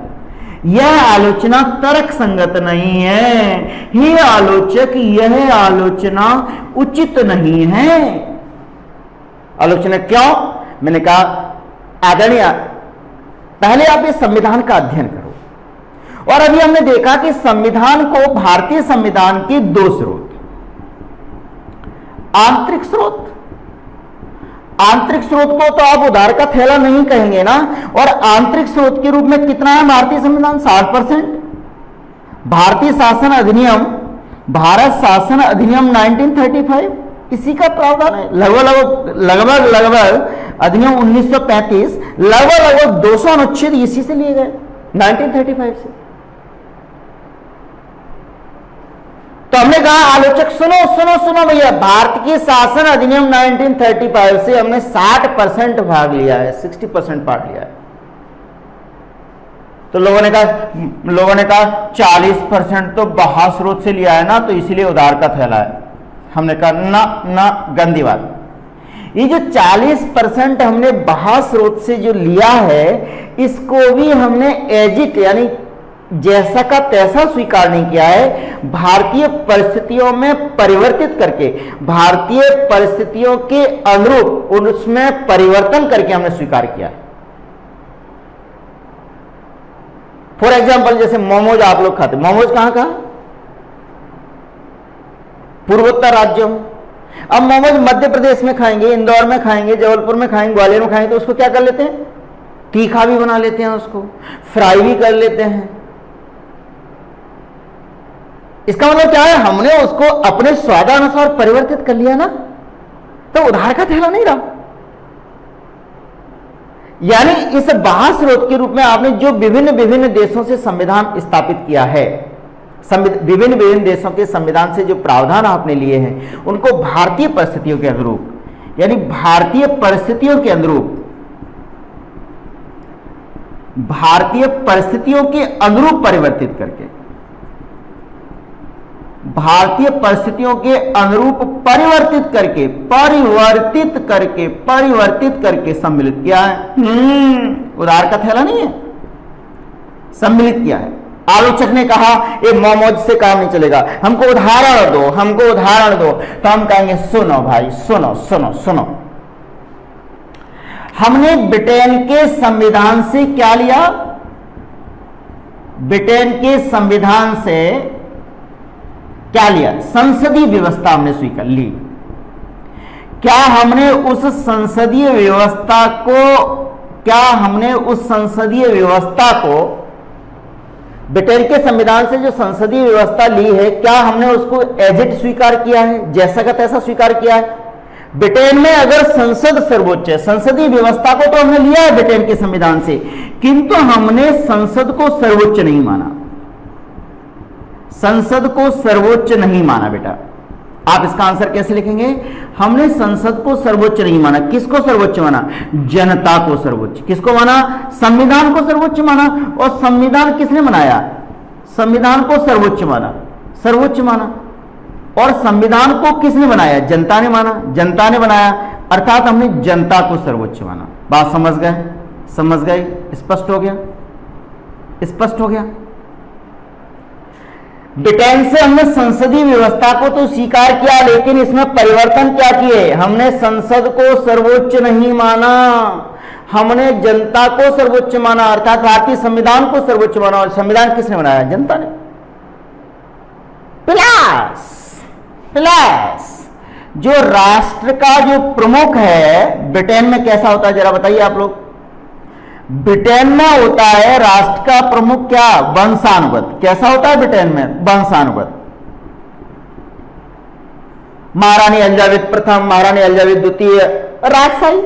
यह आलोचना तर्क संगत नहीं है। हे आलोचक, यह आलोचना उचित नहीं है। आलोचना क्यों? मैंने कहा आदरणीय, पहले आप इस संविधान का अध्ययन करो। और अभी हमने देखा कि संविधान को, भारतीय संविधान के दो स्रोत, आंतरिक स्रोत, आंतरिक स्रोत को तो आप उधार का थैला नहीं कहेंगे ना। और आंतरिक स्रोत के रूप में कितना है भारतीय संविधान? 60%। भारतीय शासन अधिनियम, भारत शासन अधिनियम 1935 इसी का प्रावधान है। लगभग अधिनियम 1935, लगभग 200 अनुच्छेद इसी से लिए गए 1935 से। तो हमने कहा आलोचक सुनो भैया, भारत की शासन अधिनियम 1935 से हमने 60% भाग लिया है, 60% पार्ट लिया है। तो लोगों ने कहा 40% तो बाह्य स्रोत से लिया है ना, तो इसीलिए उधार का थैला है। हमने कहा ना, गंदी बात। ये जो 40% हमने बाह्य स्रोत से जो लिया है, इसको भी हमने एजिट यानी जैसा का तैसा स्वीकार नहीं किया है, भारतीय परिस्थितियों में परिवर्तित करके, भारतीय परिस्थितियों के अनुरूप उसमें परिवर्तन करके हमने स्वीकार किया है। फॉर एग्जाम्पल, जैसे मोमोज आप लोग खाते, मोमोज कहां? पूर्वोत्तर राज्यों में। अब मोमोज मध्य प्रदेश में खाएंगे, इंदौर में खाएंगे, जबलपुर में खाएंगे, ग्वालियर में खाएंगे, तो उसको क्या कर लेते हैं? तीखा भी बना लेते हैं, उसको फ्राई भी कर लेते हैं। इसका मतलब क्या है? हमने उसको अपने स्वादानुसार परिवर्तित कर लिया ना, तो उधार का थैला नहीं रहा। यानी इस बाह्य स्रोत के रूप में आपने जो विभिन्न देशों से संविधान स्थापित किया है, विभिन्न देशों के संविधान से जो प्रावधान आपने लिए हैं, उनको भारतीय परिस्थितियों के अनुरूप, यानी भारतीय परिस्थितियों के अनुरूप, भारतीय परिस्थितियों के अनुरूप परिवर्तित करके, भारतीय परिस्थितियों के अनुरूप परिवर्तित करके सम्मिलित किया है। उधार का थैला नहीं है, सम्मिलित किया है। आलोचक ने कहा ये मोमोज से काम नहीं चलेगा, हमको उदाहरण दो। तो हम कहेंगे सुनो भाई, सुनो। हमने ब्रिटेन के संविधान से क्या लिया? ब्रिटेन के संविधान से क्या लिया? संसदीय व्यवस्था हमने स्वीकार ली। क्या हमने उस संसदीय व्यवस्था को ब्रिटेन के संविधान से जो संसदीय व्यवस्था ली है, क्या हमने उसको एजिट स्वीकार किया है, जैसा का तैसा स्वीकार किया है? ब्रिटेन में अगर संसद सर्वोच्च है, संसदीय व्यवस्था को तो हमने लिया है ब्रिटेन के संविधान से, किंतु हमने संसद को सर्वोच्च नहीं माना। संसद को सर्वोच्च नहीं माना बेटा। आप इसका आंसर कैसे लिखेंगे? हमने संसद को सर्वोच्च नहीं माना। किसको सर्वोच्च माना? जनता को सर्वोच्च। किसको माना? संविधान को सर्वोच्च माना। और संविधान किसने बनाया? संविधान को सर्वोच्च माना, सर्वोच्च माना। और संविधान को किसने बनाया? जनता ने माना, जनता ने बनाया, अर्थात हमने जनता को सर्वोच्च माना। बात समझ गए? समझ गए? स्पष्ट हो गया? स्पष्ट हो गया? ब्रिटेन से हमने संसदीय व्यवस्था को तो स्वीकार किया, लेकिन इसमें परिवर्तन क्या किए? हमने संसद को सर्वोच्च नहीं माना, हमने जनता को सर्वोच्च माना, अर्थात भारतीय संविधान को सर्वोच्च माना। और संविधान किसने बनाया? जनता ने। प्लस प्लस जो राष्ट्र का जो प्रमुख है ब्रिटेन में कैसा होता है, जरा बताइए आप लोग। ब्रिटेन में होता है राष्ट्र का प्रमुख क्या? वंशानुगत। कैसा होता है ब्रिटेन में? वंशानुगत। महारानी एलिजाबेथ प्रथम, महारानी एलिजाबेथ द्वितीय, राजशाही।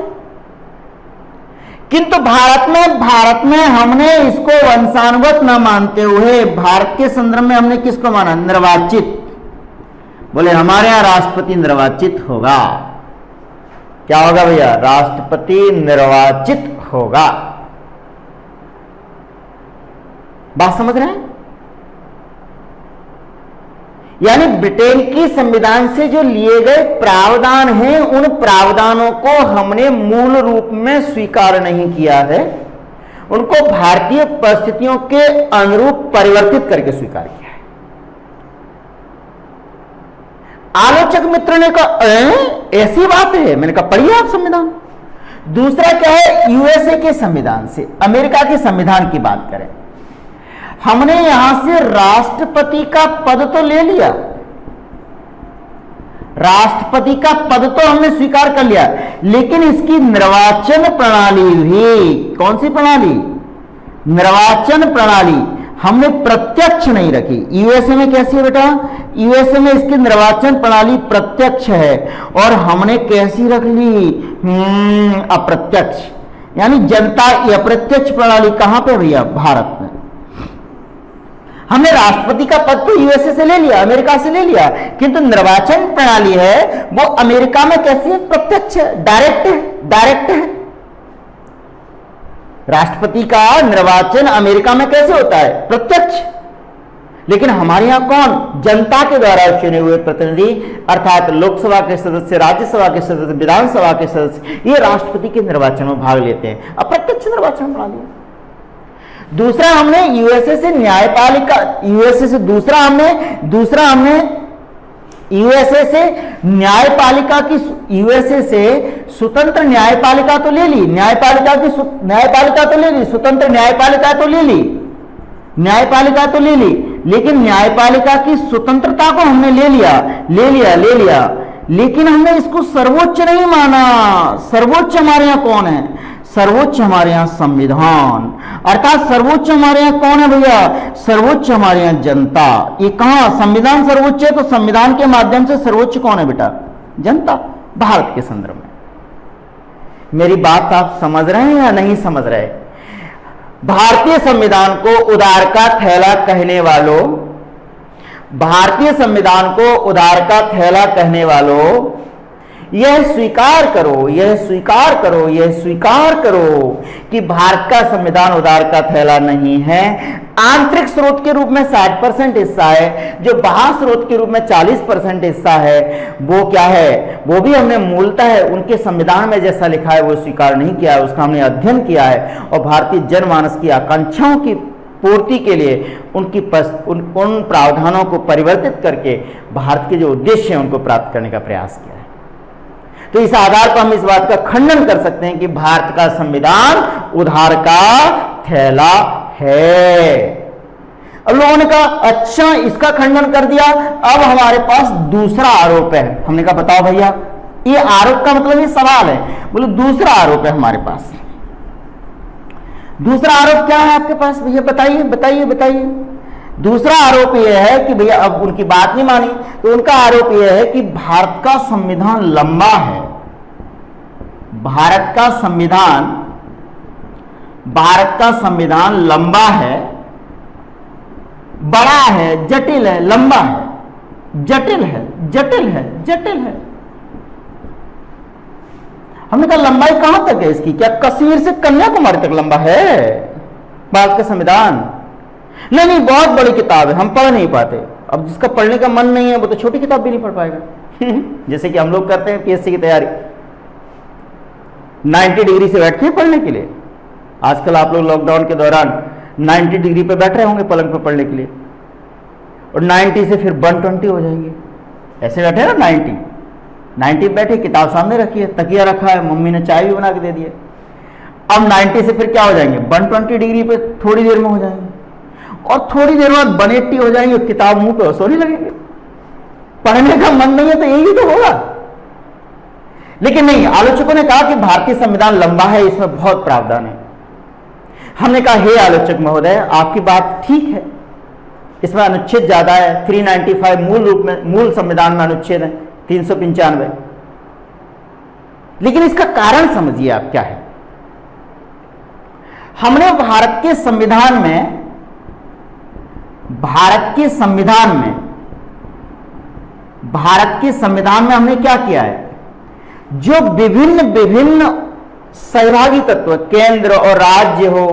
किंतु भारत में हमने इसको वंशानुगत न मानते हुए भारत के संदर्भ में हमने किसको माना? निर्वाचित। बोले हमारे यहां राष्ट्रपति निर्वाचित होगा। क्या होगा भैया? राष्ट्रपति निर्वाचित होगा। बात समझ रहे हैं? यानी ब्रिटेन की संविधान से जो लिए गए प्रावधान हैं, उन प्रावधानों को हमने मूल रूप में स्वीकार नहीं किया है, उनको भारतीय परिस्थितियों के अनुरूप परिवर्तित करके स्वीकार किया है। आलोचक मित्र ने कहा ऐसी बात है? मैंने कहा पढ़िए आप संविधान। दूसरा क्या है? यूएसए के संविधान से, अमेरिका के संविधान की बात करें, हमने यहां से राष्ट्रपति का पद तो ले लिया, राष्ट्रपति का पद तो हमने स्वीकार कर लिया, लेकिन इसकी निर्वाचन प्रणाली भी, कौन सी प्रणाली? निर्वाचन प्रणाली हमने प्रत्यक्ष नहीं रखी। यूएसए में कैसी है बेटा? यूएसए में इसकी निर्वाचन प्रणाली प्रत्यक्ष है, और हमने कैसी रख ली? अप्रत्यक्ष। यानी जनता अप्रत्यक्ष प्रणाली कहां पे भैया? भारत में। हमने राष्ट्रपति का पद तो यूएसए से ले लिया, अमेरिका से ले लिया, किंतु निर्वाचन प्रणाली है वो अमेरिका में कैसी है? प्रत्यक्ष है, डायरेक्ट है, डायरेक्ट है। राष्ट्रपति का निर्वाचन अमेरिका में कैसे होता है? प्रत्यक्ष। लेकिन हमारे यहां कौन? जनता के द्वारा चुने हुए प्रतिनिधि, अर्थात लोकसभा के सदस्य, राज्यसभा के सदस्य, विधानसभा के सदस्य, ये राष्ट्रपति के निर्वाचन में भाग लेते हैं। अप्रत्यक्ष निर्वाचन प्रणाली। दूसरा हमने यूएसए से न्यायपालिका, यूएसए से दूसरा हमने यूएसए से न्यायपालिका की, यूएसए से स्वतंत्र न्यायपालिका तो ले ली, न्यायपालिका तो ले ली, स्वतंत्र न्यायपालिका तो ले ली, न्यायपालिका तो ले ली, लेकिन न्यायपालिका की स्वतंत्रता को हमने ले लिया, लेकिन हमने इसको सर्वोच्च नहीं माना। सर्वोच्च हमारे यहां कौन है? सर्वोच्च हमारे यहां संविधान, अर्थात सर्वोच्च हमारे यहां कौन है भैया? सर्वोच्च हमारे यहां जनता। ये कहां? संविधान सर्वोच्च है, तो संविधान के माध्यम से सर्वोच्च कौन है बेटा? जनता। भारत के संदर्भ में मेरी बात आप समझ रहे हैं या नहीं समझ रहे? भारतीय संविधान को उदार का थैला कहने वालों, भारतीय संविधान को उदार का थैला कहने वालों, यह स्वीकार करो कि भारत का संविधान उदार का थैला नहीं है। आंतरिक स्रोत के रूप में 60% हिस्सा है, जो बाह्य स्रोत के रूप में 40% हिस्सा है, वो क्या है? वो भी हमने मूलतः उनके संविधान में जैसा लिखा है वो स्वीकार नहीं किया है, उसका हमने अध्ययन किया है, और भारतीय जनमानस की आकांक्षाओं की पूर्ति के लिए उन प्रावधानों को परिवर्तित करके भारत के जो उद्देश्य हैं उनको प्राप्त करने का प्रयास किया है। तो इस आधार पर हम इस बात का खंडन कर सकते हैं कि भारत का संविधान उधार का थैला है। अब लोगों ने कहा अच्छा इसका खंडन कर दिया, अब हमारे पास दूसरा आरोप है। हमने कहा बताओ भैया, ये आरोप का मतलब ये सवाल है। बोले दूसरा आरोप है हमारे पास। दूसरा आरोप क्या है आपके पास भैया? बताइए। दूसरा आरोप यह है कि भैया, अब उनकी बात नहीं मानी तो उनका आरोप यह है कि भारत का संविधान लंबा है, भारत का संविधान लंबा है, बड़ा है, जटिल है, लंबा है, जटिल है। हमने कहा लंबाई कहां तक है इसकी? क्या कश्मीर से कन्याकुमारी तक लंबा है भारत का संविधान? नहीं नहीं, बहुत बड़ी किताब है, हम पढ़ नहीं पाते। अब जिसका पढ़ने का मन नहीं है वो तो छोटी किताब भी नहीं पढ़ पाएगा। जैसे कि हम लोग करते हैं पीएससी की तैयारी, 90 डिग्री से बैठते हैं पढ़ने के लिए। आजकल आप लोग लॉकडाउन के दौरान 90 डिग्री पे बैठ रहे होंगे पलंग पे पढ़ने के लिए, और 90 से फिर 120 हो जाएंगे। ऐसे बैठे ना 90 बैठे, किताब सामने रखी है, तकिया रखा है, मम्मी ने चाय भी बना के दे दी है। अब 90 से फिर क्या हो जाएंगे, 120 डिग्री पे थोड़ी देर में हो जाएंगे, और थोड़ी देर बाद 180 हो जाएंगे, किताब मुंह पे सोने लगेंगे। पढ़ने का मन नहीं है तो यही तो होगा। लेकिन नहीं, आलोचकों ने कहा कि भारतीय संविधान लंबा है, इसमें बहुत प्रावधान है। हमने कहा हे आलोचक महोदय, आपकी बात ठीक है, इसमें अनुच्छेद ज्यादा है, 395 मूल रूप में, मूल संविधान में अनुच्छेद है 395, लेकिन इसका कारण समझिए आप क्या है। हमने भारत के संविधान में हमने क्या किया है, जो विभिन्न सहभागी तत्व, केंद्र और राज्य हो,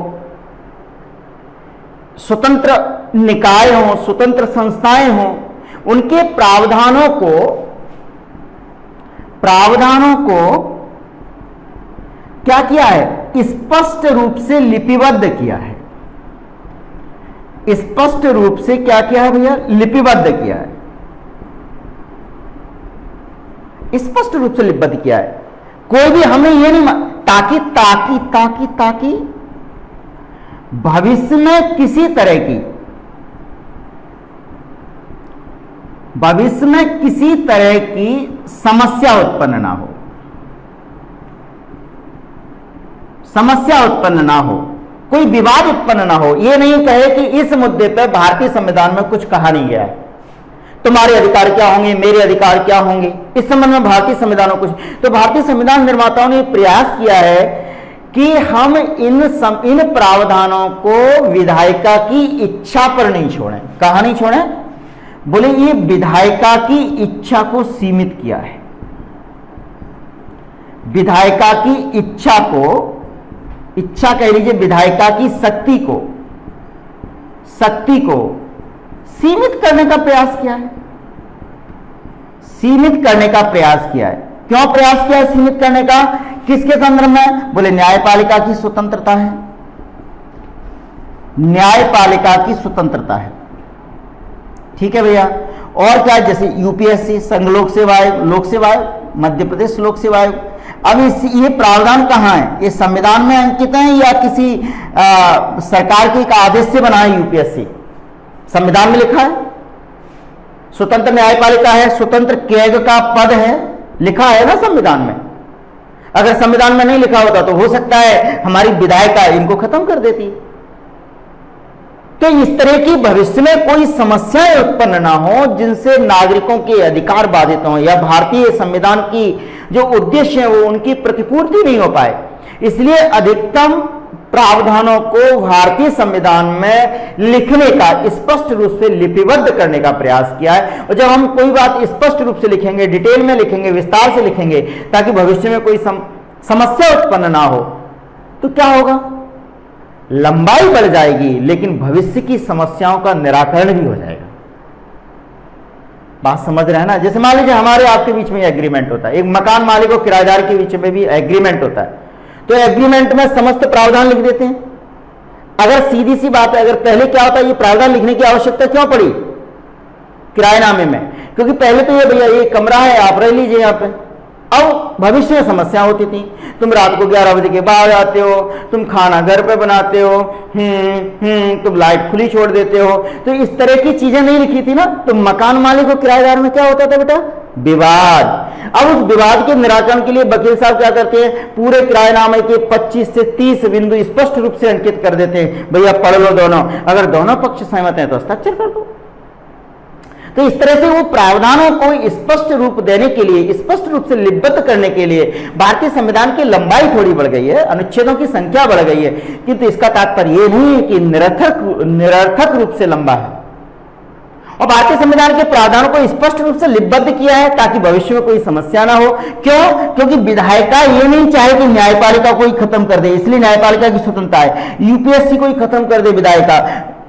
स्वतंत्र निकाय हो, स्वतंत्र संस्थाएं हो, उनके प्रावधानों को क्या किया है, स्पष्ट रूप से लिपिबद्ध किया है। स्पष्ट रूप से क्या किया है भैया, लिपिबद्ध किया है, स्पष्ट रूप से लिपिबद्ध किया है। कोई भी हमें ये नहीं, ताकि भविष्य में किसी तरह की समस्या उत्पन्न ना हो, कोई विवाद उत्पन्न ना हो। ये नहीं कहे कि इस मुद्दे पर भारतीय संविधान में कुछ कहा नहीं गया है, तुम्हारे अधिकार क्या होंगे, मेरे अधिकार क्या होंगे, इस संबंध में भारतीय संविधान में कुछ। तो भारतीय संविधान निर्माताओं ने प्रयास किया है कि हम इन प्रावधानों को विधायिका की इच्छा पर नहीं छोड़ें। कहां नहीं छोड़ें, बोले ये विधायिका की इच्छा को सीमित किया है। विधायिका की इच्छा कह लीजिए, विधायिका की शक्ति को सीमित करने का प्रयास किया है। क्यों प्रयास किया है सीमित करने का, किसके संदर्भ में, बोले न्यायपालिका की स्वतंत्रता है। ठीक है भैया। और क्या, जैसे यूपीएससी, संघ लोक सेवा आयोग, मध्य प्रदेश लोक सेवा आयोग। अब ये प्रावधान कहां है, ये संविधान में अंकित है या किसी सरकार के एक आदेश से बना है यूपीएससी? संविधान में लिखा है, स्वतंत्र न्यायपालिका है, स्वतंत्र कैग का पद है, लिखा है ना संविधान में। अगर संविधान में नहीं लिखा होता तो हो सकता है हमारी विधायिका इनको खत्म कर देती। तो इस तरह की भविष्य में कोई समस्याएं उत्पन्न ना हो जिनसे नागरिकों के अधिकार बाधित हों या भारतीय संविधान की जो उद्देश्य है वो उनकी प्रतिपूर्ति नहीं हो पाए, इसलिए अधिकतम प्रावधानों को भारतीय संविधान में लिखने का, स्पष्ट रूप से लिपिबद्ध करने का प्रयास किया है। और जब हम कोई बात स्पष्ट रूप से लिखेंगे, डिटेल में लिखेंगे, विस्तार से लिखेंगे, ताकि भविष्य में कोई समस्या उत्पन्न ना हो, तो क्या होगा, लंबाई बढ़ जाएगी, लेकिन भविष्य की समस्याओं का निराकरण भी हो जाएगा। बात समझ रहे हैं ना। जैसे मान लीजिए हमारे आपके बीच में एग्रीमेंट होता है, एक मकान मालिक और किराएदार के बीच में भी एग्रीमेंट होता है, तो एग्रीमेंट में समस्त प्रावधान लिख देते हैं। अगर सीधी सी बात है, अगर पहले क्या होता है, ये प्रावधान लिखने की आवश्यकता क्यों पड़ी किराएनामे में, क्योंकि पहले तो ये भैया ये कमरा है, आप रह लीजिए यहाँ पे। अब भविष्य में समस्या होती थी, तुम रात को 11 बजे के बाद आते हो, तुम खाना घर पे बनाते हो, तुम लाइट खुली छोड़ देते हो, तो इस तरह की चीजें नहीं लिखी थी ना। तो मकान मालिक और किराएदार में क्या होता था बेटा, विवाद। अब उस विवाद के निराकरण के लिए वकील साहब क्या करते हैं, पूरे किराएनामे के 25 से 30 बिंदु स्पष्ट रूप से अंकित कर देते हैं, भैया पढ़ लो दोनों, अगर दोनों पक्ष सहमत हैं तो हस्ताक्षर कर दो। तो इस तरह से वो प्रावधानों को स्पष्ट रूप देने के लिए, स्पष्ट रूप से लिपिबद्ध करने के लिए भारतीय संविधान की लंबाई थोड़ी बढ़ गई है, अनुच्छेदों की संख्या बढ़ गई है, किंतु इसका तात्पर्य ये नहीं है कि निरर्थक रूप से लंबा है। और भारतीय संविधान के प्रावधानों को स्पष्ट रूप से लिपिबद्ध किया है ताकि भविष्य में कोई समस्या ना हो। क्यों, क्योंकि विधायिका ये नहीं चाहे कि न्यायपालिका को ही खत्म कर दे, इसलिए न्यायपालिका की स्वतंत्रता है। यूपीएससी को ही खत्म कर दे विधायिका,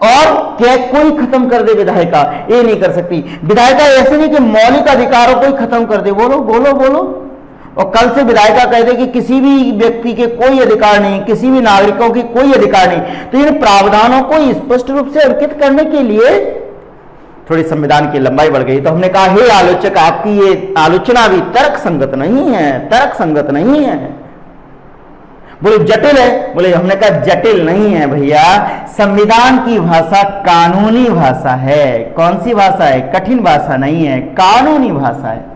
और क्या कोई खत्म कर दे विधायिका, ये नहीं कर सकती। विधायिका ऐसे नहीं कि मौलिक अधिकारों को ही खत्म कर दे, बोलो बोलो बोलो, और कल से विधायिका कह दे कि किसी भी व्यक्ति के कोई अधिकार नहीं, किसी भी नागरिकों की कोई अधिकार नहीं। तो इन प्रावधानों को स्पष्ट रूप से अंकित करने के लिए थोड़ी संविधान की लंबाई बढ़ गई। तो हमने कहा हे आलोचक, आपकी ये आलोचना भी तर्क संगत नहीं है, तर्क संगत नहीं है। बोले जटिल है, बोले हमने कहा जटिल नहीं है भैया, संविधान की भाषा कानूनी भाषा है। कौन सी भाषा है? कठिन भाषा नहीं है, कानूनी भाषा है।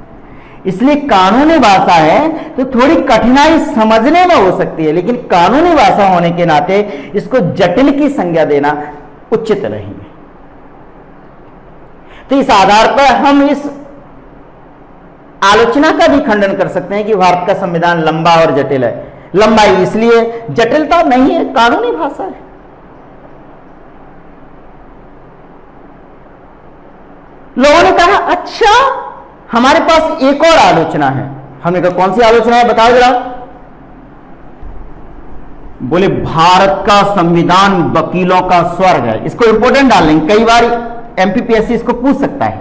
इसलिए कानूनी भाषा है तो थोड़ी कठिनाई समझने में हो सकती है, लेकिन कानूनी भाषा होने के नाते इसको जटिल की संज्ञा देना उचित नहीं है। तो इस आधार पर हम इस आलोचना का भी खंडन कर सकते हैं कि भारत का संविधान लंबा और जटिल है। लंबाई इसलिए, जटिलता नहीं है, कानूनी भाषा है। लोगों ने कहा अच्छा हमारे पास एक और आलोचना है। हमने कहा कौन सी आलोचना है, बताओ जरा। बोले भारत का संविधान वकीलों का स्वर्ग है। इसको इंपोर्टेंट डाल लेंगे, कई बार एमपीपीएससी इसको पूछ सकता है।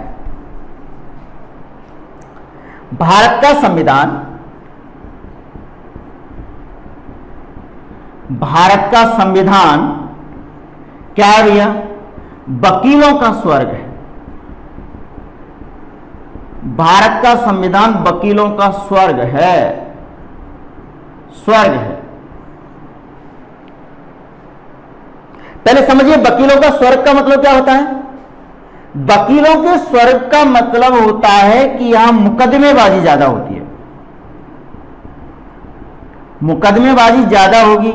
भारत का संविधान, भारत का संविधान क्या है भैया? वकीलों का स्वर्ग है। भारत का संविधान वकीलों का स्वर्ग है, स्वर्ग है। पहले समझिए वकीलों का स्वर्ग का मतलब क्या होता है। वकीलों के स्वर्ग का मतलब होता है कि यहां मुकदमेबाजी ज्यादा होती है, मुकदमेबाजी ज्यादा होगी,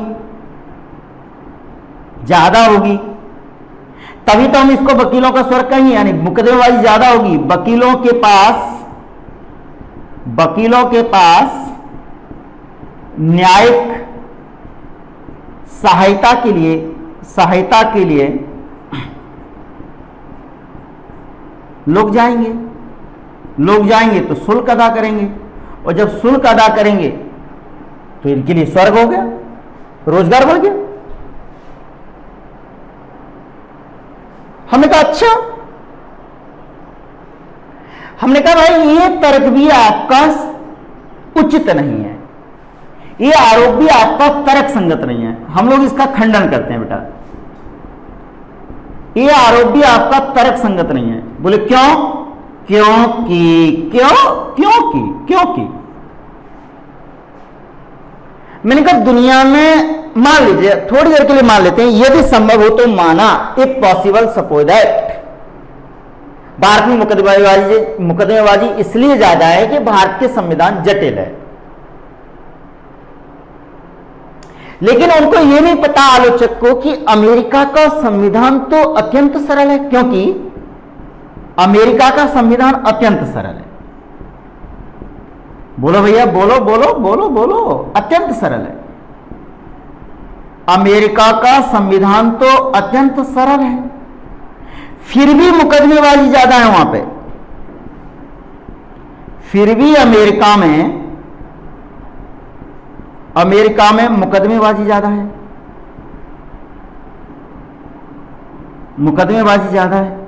ज्यादा होगी, तभी तो हम इसको वकीलों का स्वर्ग कहेंगे। यानी मुकदमेबाजी ज्यादा होगी, वकीलों के पास न्यायिक सहायता के लिए लोग जाएंगे तो शुल्क अदा करेंगे, और जब शुल्क अदा करेंगे तो इनके लिए स्वर्ग हो गया, रोजगार बढ़ गया। हमने कहा अच्छा, हमने कहा भाई ये तर्क भी आपका उचित नहीं है, ये आरोप भी आपका तर्क संगत नहीं है। हम लोग इसका खंडन करते हैं बेटा, ये आरोप भी आपका तर्क संगत नहीं है। बोले क्यों? क्योंकि मैंने कहा दुनिया में मान लीजिए, थोड़ी देर के लिए मान लेते हैं, यदि संभव हो तो माना, if possible suppose that, Bharat में मुकदमेबाजी इसलिए ज्यादा है कि भारत के संविधान जटिल है। लेकिन उनको यह नहीं पता आलोचक को कि अमेरिका का संविधान तो अत्यंत सरल है, क्योंकि अमेरिका का संविधान अत्यंत सरल है। बोलो भैया, बोलो बोलो बोलो बोलो, अत्यंत सरल है। अमेरिका का संविधान तो अत्यंत सरल है, फिर भी मुकदमेबाजी ज्यादा है वहां पे। फिर भी अमेरिका में मुकदमेबाजी ज्यादा है, मुकदमेबाजी ज्यादा है।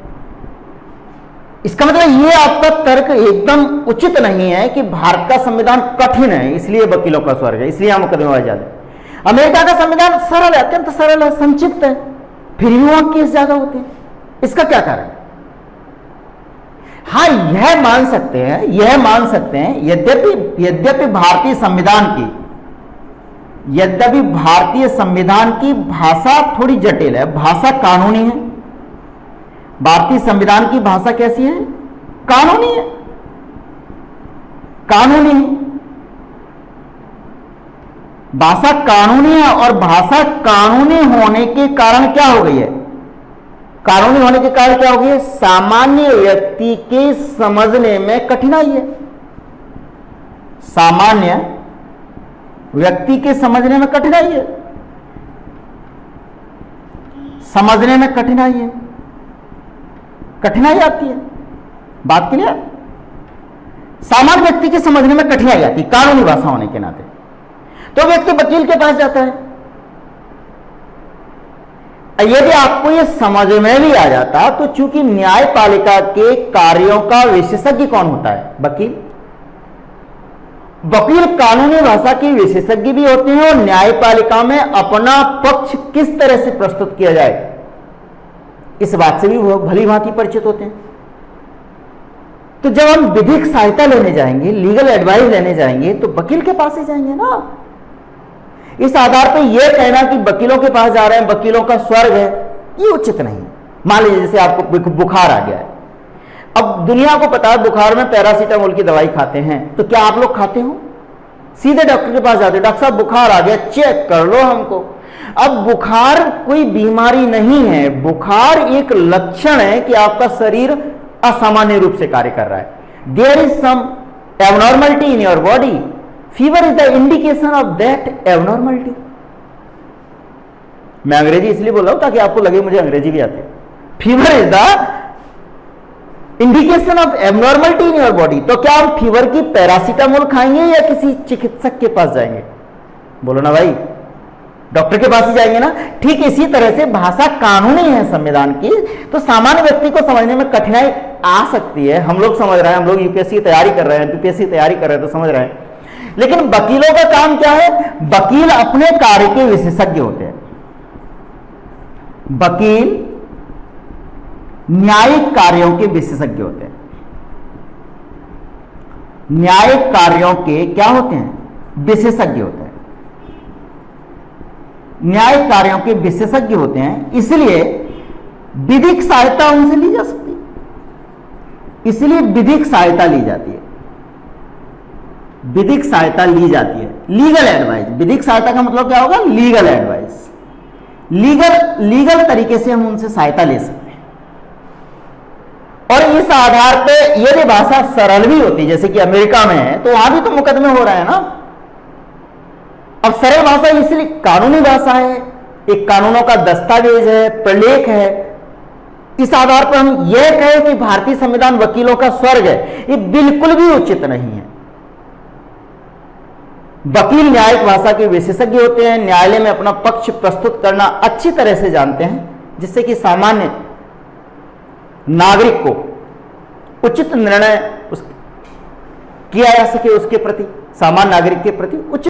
इसका मतलब ये आपका तर्क एकदम उचित नहीं है कि भारत का संविधान कठिन है इसलिए वकीलों का स्वर्ग है, इसलिए यहां मुकदमेबाजी ज्यादा है। अमेरिका का संविधान सरल है, अत्यंत सरल है, संक्षिप्त है, फिर भी वहां केस ज्यादा होते हैं। इसका क्या कारण है? हाँ, यह मान सकते हैं यद्यपि भारतीय संविधान की भाषा थोड़ी जटिल है, भाषा कानूनी है। भारतीय संविधान की भाषा कैसी है? कानूनी है, कानूनी है। भाषा कानूनी है, और भाषा कानूनी होने के कारण क्या हो गई है? कानूनी होने के कारण क्या हो गई है? सामान्य व्यक्ति के समझने में कठिनाई है, सामान्य व्यक्ति के समझने में कठिनाई है, समझने में कठिनाई है, कठिनाई आती है। बात क्लियर? सामान्य व्यक्ति के समझने में कठिनाई आती है कानूनी भाषा होने के नाते। तो व्यक्ति वकील के पास जाता है, यदि आपको ये समझ में भी आ जाता, तो चूंकि न्यायपालिका के कार्यों का विशेषज्ञ कौन होता है? वकील। वकील कानूनी भाषा के विशेषज्ञ भी होते हैं और न्यायपालिका में अपना पक्ष किस तरह से प्रस्तुत किया जाए इस बात से भी वो भली भांति परिचित होते हैं। तो जब हम विधिक सहायता लेने जाएंगे, लीगल एडवाइस लेने जाएंगे, तो वकील के पास ही जाएंगे ना। इस आधार पर यह कहना कि वकीलों के पास जा रहे हैं, वकीलों का स्वर्ग है, ये उचित नहीं। मान लीजिए जैसे आपको बुखार आ गया है, अब दुनिया को पता है बुखार में पैरासीटामोल की दवाई खाते हैं, तो क्या आप लोग खाते हो? सीधे डॉक्टर के पास जाते, डॉक्टर साहब बुखार आ गया, चेक कर लो हमको। अब बुखार कोई बीमारी नहीं है, बुखार एक लक्षण है कि आपका शरीर असामान्य रूप से कार्य कर रहा है। There is some abnormality in your body, fever is the indication of that abnormality. मैं अंग्रेजी इसलिए बोल रहा हूं ताकि आपको लगे मुझे अंग्रेजी भी आती है। Fever is the indication of abnormality in your body. तो क्या हम फीवर की पैरासीटामोल खाएंगे या किसी चिकित्सक के पास जाएंगे? बोलो ना भाई, डॉक्टर के पास ही जाएंगे ना। ठीक इसी तरह से भाषा कानूनी है संविधान की, तो सामान्य व्यक्ति को समझने में कठिनाई आ सकती है। हम लोग समझ रहे हैं, हम लोग यूपीएससी की तैयारी कर रहे हैं, यूपीएससी तैयारी कर रहे हैं तो समझ रहे हैं, लेकिन वकीलों का काम क्या है? वकील अपने कार्य के विशेषज्ञ होते हैं। वकील न्यायिक कार्यों के विशेषज्ञ होते हैं। न्यायिक कार्यों के क्या होते हैं? विशेषज्ञ होते हैं। न्यायिक कार्यों के विशेषज्ञ होते हैं, इसलिए विधिक सहायता उनसे ली जा सकती है। इसलिए विधिक सहायता ली जाती है। विधिक सहायता ली जाती है। लीगल एडवाइस, विधिक सहायता का मतलब क्या होगा? Legal advice. लीगल तरीके से हम उनसे सहायता ले सकते हैं। और इस आधार पे यदि भाषा सरल भी होती, जैसे कि अमेरिका में है, तो वहां भी तो मुकदमे हो रहे हैं ना। अब सरल भाषा इसलिए कानूनी भाषा है, एक कानूनों का दस्तावेज है, प्रलेख है। इस आधार पर हम यह कहें कि भारतीय संविधान वकीलों का स्वर्ग है, ये बिल्कुल भी उचित नहीं है। वकील न्यायिक भाषा के विशेषज्ञ होते हैं, न्यायालय में अपना पक्ष प्रस्तुत करना अच्छी तरह से जानते हैं, जिससे कि सामान्य नागरिक को उचित निर्णय किया जा सके, उसके प्रति, सामान्य नागरिक के प्रति उचित